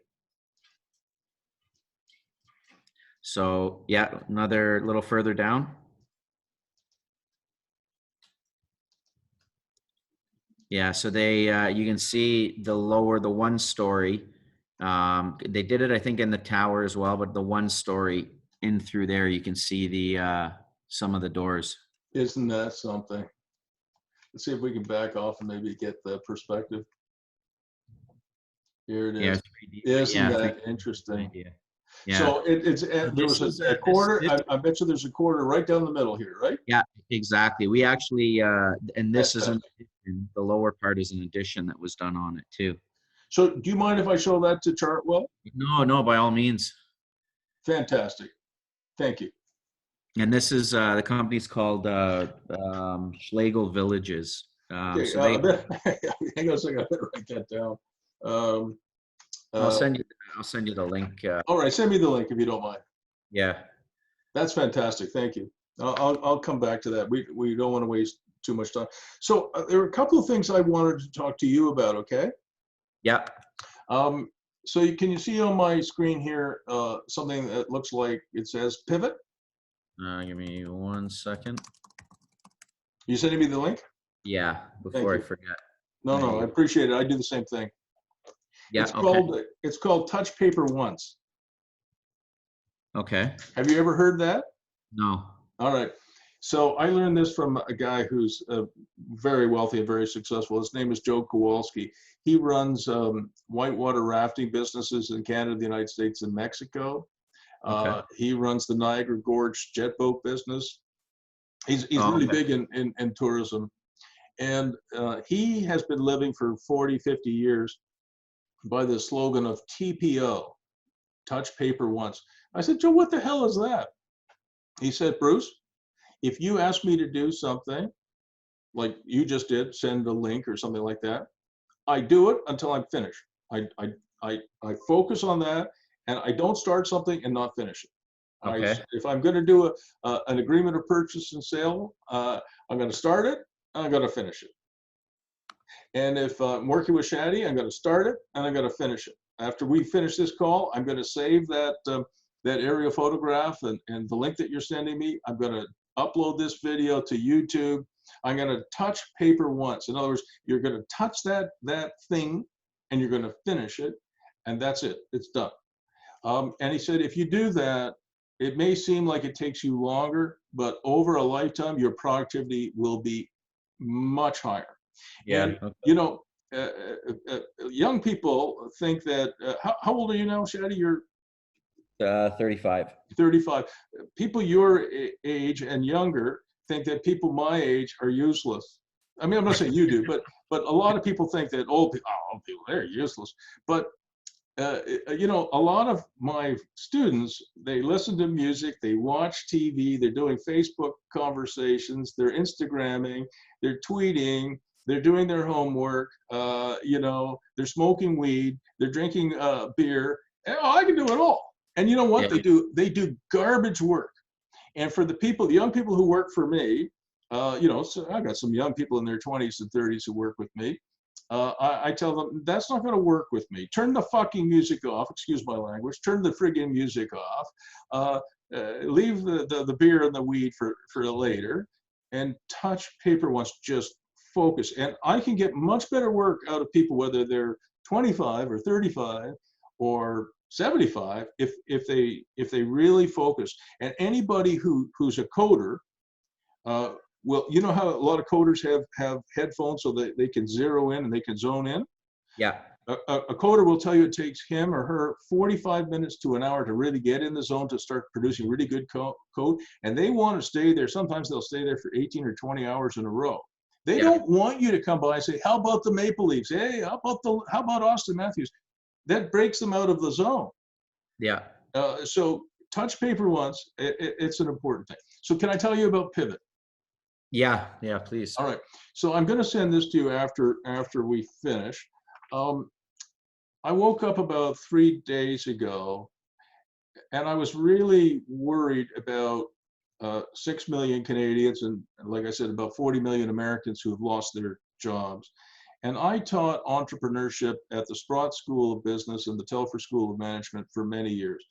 So yeah, another little further down. Yeah, so they you can see the 1-story. They did it, I think, in the tower as well, but the 1-story in through there, you can see the some of the doors. Isn't that something? Let's see if we can back off and maybe get the perspective. Here it is. Yeah, Isn't that interesting? Yeah. So there was a quarter. I bet you there's a quarter right down the middle here, right? Yeah, exactly. We actually, and this is an addition, the lower part is an addition that was done on it too. So do you mind if I show that to Chartwell? No, by all means. Fantastic. Thank you. And this is, the company's called Schlegel Villages. Okay, so hang on a second, I better write that down. I'll send you the link. All right, send me the link if you don't mind. Yeah. That's fantastic. Thank you. I'll come back to that. We don't want to waste too much time. So there are a couple of things I wanted to talk to you about. Okay. Yeah. So can you see on my screen here something that looks like it says pivot? Give me 1 second. You sending me the link? Yeah. Before I forget. No, I appreciate it. I do the same thing. Yeah. It's called Touch Paper Once. Okay. Have you ever heard that? No. All right. So I learned this from a guy who's very wealthy and very successful. His name is Joe Kowalski. He runs whitewater rafting businesses in Canada, the United States, and Mexico. Okay. He runs the Niagara Gorge jet boat business. He's Oh, really okay. big in tourism. And he has been living for 40, 50 years by the slogan of TPO, touch paper once. I said, Joe, what the hell is that? He said, Bruce, if you ask me to do something like you just did, send a link or something like that, I do it until I'm finished. I focus on that, and I don't start something and not finish it. Okay. If I'm going to do an agreement of purchase and sale, I'm going to start it and I'm going to finish it. And if I'm working with Shaddi, I'm going to start it and I'm going to finish it. After we finish this call, I'm going to save that aerial photograph and the link that you're sending me. I'm going to upload this video to YouTube. I'm going to touch paper once. In other words, you're going to touch that thing and you're going to finish it, and that's it. It's done. And he said, if you do that, it may seem like it takes you longer, but over a lifetime, your productivity will be much higher. Yeah. And, Okay. you know, young people think that, how old are you now, Shaddi? You're 35. 35. People your age and younger think that people my age are useless. I mean, I'm not saying you do, but a lot of people think that old people, they're useless. But you know, a lot of my students, they listen to music, they watch TV, they're doing Facebook conversations, they're Instagramming, they're tweeting, they're doing their homework, you know, they're smoking weed, they're drinking beer. And, oh, I can do it all. And you know what? Yeah. They do garbage work. And for the young people who work for me, you know, so I got some young people in their 20s and 30s who work with me. I tell them, that's not going to work with me. Turn the fucking music off. Excuse my language. Turn the friggin' music off. Leave the beer and the weed for later, and touch paper once. Just focus. And I can get much better work out of people, whether they're 25 or 35 or 75, if they really focus. And anybody who's a coder, well, you know how a lot of coders have headphones so that they can zero in and they can zone in? Yeah. A coder will tell you it takes him or her 45 minutes to an hour to really get in the zone to start producing really good code. And they want to stay there. Sometimes they'll stay there for 18 or 20 hours in a row. They Yeah. don't want you to come by and say, how about the Maple Leafs? Hey, how about Austin Matthews? That breaks them out of the zone. Yeah. So touch paper once, it's an important thing. So can I tell you about Pivot? Yeah. Yeah. Please. All right. So I'm going to send this to you after we finish. I woke up about 3 days ago, and I was really worried about 6 million Canadians and, like I said, about 40 million Americans who have lost their jobs. And I taught entrepreneurship at the Sprott School of Business and the Telfer School of Management for many years.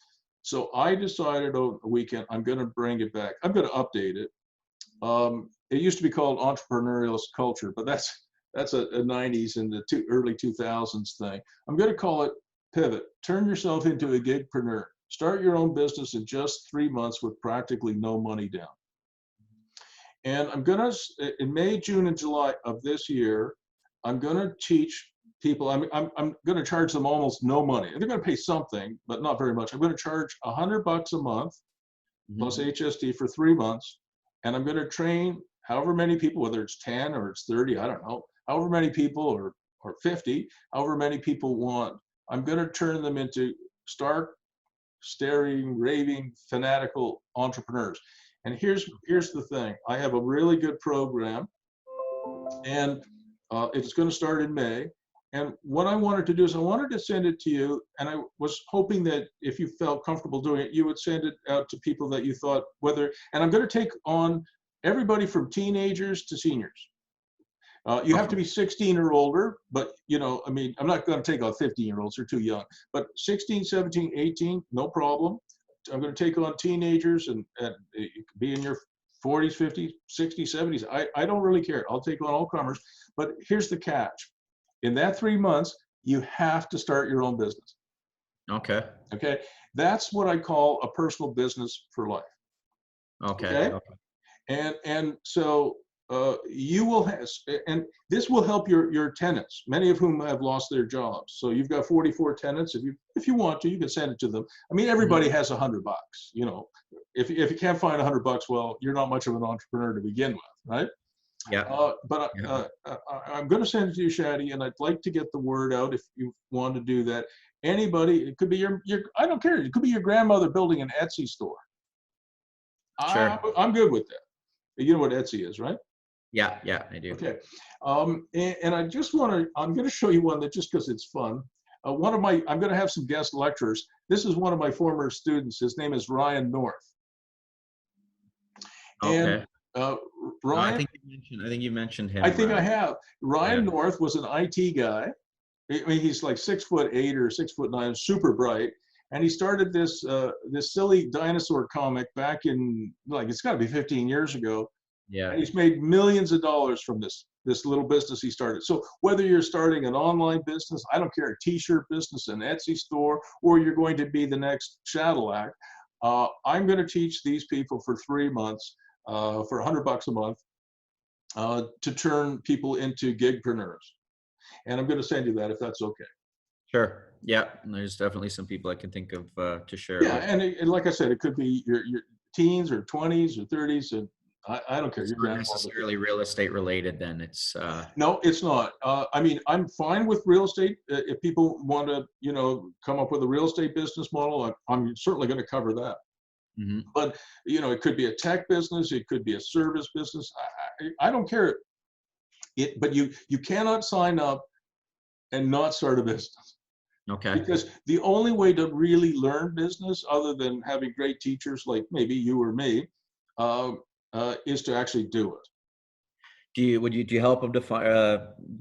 So I decided over the weekend, I'm going to bring it back. I'm going to update it. It used to be called entrepreneurial culture, but that's a 90s and the early 2000s thing. I'm going to call it Pivot. Turn yourself into a gigpreneur. Start your own business in just 3 months with practically no money down. And I'm going to, in May, June, and July of this year, I'm going to teach people, I'm going to charge them almost no money. They're going to pay something, but not very much. I'm going to charge $100 a month plus HST for 3 months. And I'm going to train however many people, whether it's 10 or it's 30, I don't know, however many people or 50, however many people want. I'm going to turn them into stark, staring, raving, fanatical entrepreneurs. And here's the thing. I have a really good program, and it's going to start in May. And what I wanted to do is I wanted to send it to you, and I was hoping that if you felt comfortable doing it, you would send it out to people that you thought whether, and I'm going to take on everybody from teenagers to seniors. You have to be 16 or older, but you know, I mean, I'm not going to take on 15-year-olds, they're too young, but 16, 17, 18, no problem. I'm going to take on teenagers, and you could be in your 40s, 50s, 60s, 70s. I don't really care. I'll take on all comers, but here's the catch. In that 3 months, you have to start your own business. Okay. Okay. That's what I call a personal business for life. Okay. Okay. Okay. And so you will have, and this will help your tenants, many of whom have lost their jobs. So you've got 44 tenants. If you want to, you can send it to them. I mean, everybody has $100. You know, if you can't find $100, well, you're not much of an entrepreneur to begin with, right? Yeah. But Yeah. I'm going to send it to you, Shaddi, and I'd like to get the word out if you want to do that. Anybody, it could be your I don't care. It could be your grandmother building an Etsy store. Sure. I'm good with that. You know what Etsy is, right? Yeah. Yeah. I do. Okay. And I just want to, I'm going to show you one that just because it's fun. I'm going to have some guest lecturers. This is one of my former students. His name is Ryan North. And Okay. uh, No, Ryan, I think you mentioned him. I think I have. Yeah. Ryan North was an IT guy. I mean, he's like 6'8" or 6'9", super bright. And he started this silly dinosaur comic back in, like, it's got to be 15 years ago. Yeah. And he's made millions of dollars from this little business he started. So whether you're starting an online business, I don't care, a t-shirt business, an Etsy store, or you're going to be the next Shaddilac, I'm going to teach these people for 3 months for $100 a month to turn people into gigpreneurs. And I'm going to send you that if that's okay. Sure. Yeah. There's definitely some people I can think of to share it Yeah, with. and like I said, it could be your teens or 20s or 30s, and I don't care. It's Your not grandfather. necessarily real estate related then. No, it's not. I mean, I'm fine with real estate. If people want to, you know, come up with a real estate business model, I'm certainly going to cover that. Mhm. But, you know, it could be a tech business. It could be a service business. I don't care. But you cannot sign up and not start a business. Okay. Because the only way to really learn business, other than having great teachers like maybe you or me, is to actually do it. Do you help them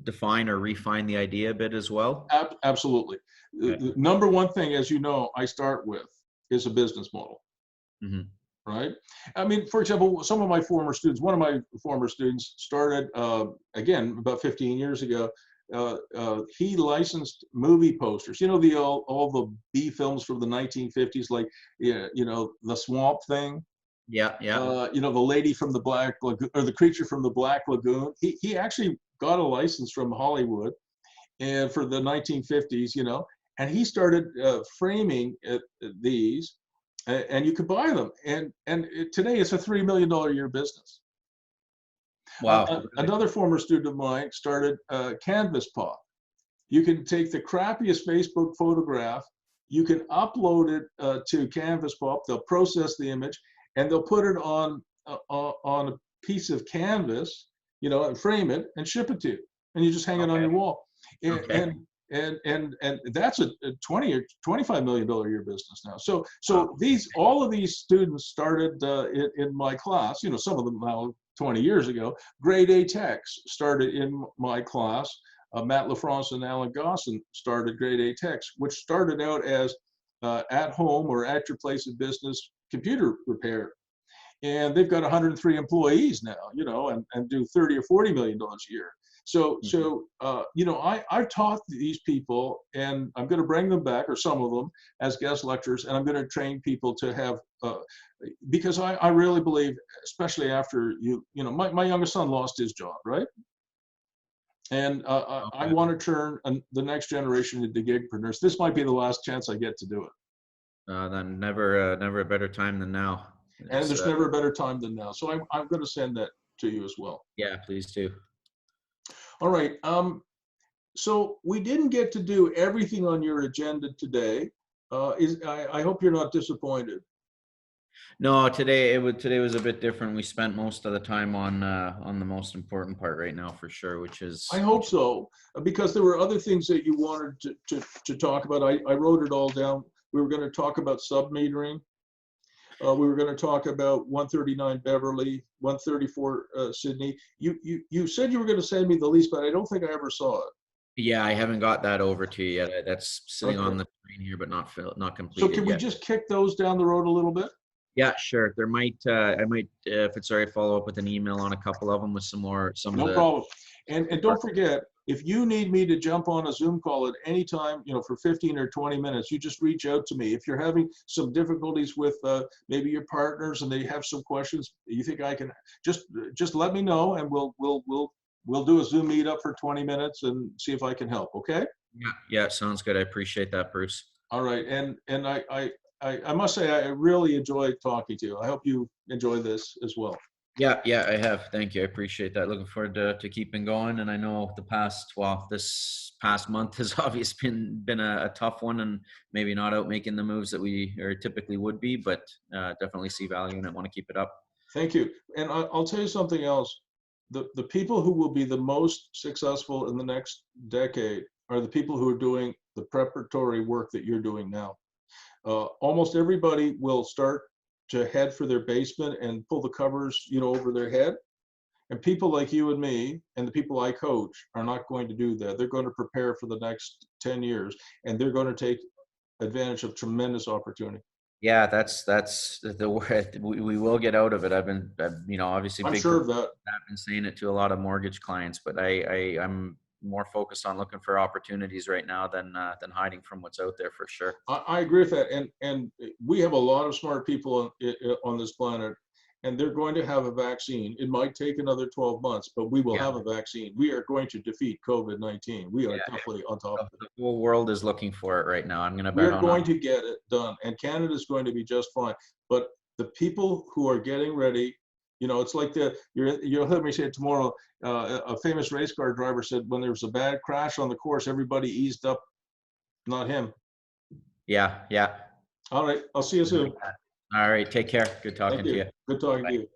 define or refine the idea a bit as well? Absolutely. Okay. The number one thing, as you know, I start with is a business model, Mhm. right? I mean, for example, some of my former students, one of my former students started, again, about 15 years ago. He licensed movie posters. You know, all the B films from the 1950s, like, yeah, you know, The Swamp Thing. Yeah. Yeah. You know, the lady from the Black Lagoon, or the creature from the Black Lagoon. He actually got a license from Hollywood, and for the 1950s, you know, and he started framing these, and you could buy them. And today it's a $3 million a year business. Wow. Really? Another former student of mine started Canvas Pop. You can take the crappiest Facebook photograph, you can upload it to Canvas Pop. They'll process the image, and they'll put it on a piece of canvas, you know, and frame it and ship it to you, and you just hang it on Okay. your wall. Okay. And that's a 20 or $25 million a year business now. So Wow. all of these students started in my class. You know, some of them now 20 years ago. Grade A techs started in my class. Matt LaFrance and Alan Gosson started Grade A techs, which started out as at home or at your place of business computer repair. And they've got 103 employees now, you know, and do 30 or $40 million a year. So you know, I've taught these people, and I'm going to bring them back, or some of them, as guest lecturers, and I'm going to train people to have, because I really believe, especially after you know, my youngest son lost his job, right? And I Okay. want to turn the next generation into gigpreneurs. This might be the last chance I get to do it. Then never a better time than now. And It's there's never a better time than now. So I'm going to send that to you as well. yeah, please do. All right. So we didn't get to do everything on your agenda today. I hope you're not disappointed. No, today was a bit different. We spent most of the time on the most important part right now for sure, which is I hope so, because there were other things that you wanted to talk about. I wrote it all down. We were going to talk about submetering. We were going to talk about 139 Beverly, 134 Sydney. You said you were going to send me the lease, but I don't think I ever saw it. yeah, I haven't got that over to you yet. That's sitting Okay. on the screen here, but not So completed can we yet. just kick those down the road a little bit? Yeah, sure. There might I might if it's all right, follow up with an email on a couple of them with some No of the problem. And don't forget, if you need me to jump on a Zoom call at any time, you know, for 15 or 20 minutes, you just reach out to me. If you're having some difficulties with maybe your partners and they have some questions, you think I can just let me know, and we'll do a Zoom meetup for 20 minutes and see if I can help. Okay. Yeah, yeah, sounds good. I appreciate that, Bruce. All right. And I must say, I really enjoyed talking to you. I hope you enjoy this as well. Yeah, yeah, I have. Thank you. I appreciate that. Looking forward to keeping going. And I know this past month has obviously been a tough one, and maybe not out making the moves that we or typically would be, but definitely see value in it. Want to keep it up. Thank you. And I'll tell you something else. The people who will be the most successful in the next decade are the people who are doing the preparatory work that you're doing now. Almost everybody will start to head for their basement and pull the covers, you know, over their head. And people like you and me and the people I coach are not going to do that. They're going to prepare for the next 10 years, and they're going to take advantage of tremendous opportunity. Yeah, that's the word. We will get out of it. I've you know, obviously I'm sure of that. I've been saying it to a lot of mortgage clients, but I'm more focused on looking for opportunities right now than hiding from what's out there, for sure. I agree with that. And we have a lot of smart people on this planet, and they're going to have a vaccine. It might take another 12 months, but we will have a vaccine. We are going to defeat COVID-19. We are definitely on top of it. The whole world is looking for it right now. I'm going to bet We're going to get it done, and Canada is going to be just fine. But the people who are getting ready, you know, it's like you'll hear me say it tomorrow. A famous race car driver said, when there was a bad crash on the course, everybody eased up. Not him. Yeah, yeah. All right. I'll see you soon. All right. Take care. Good talking to you. Good talking to you.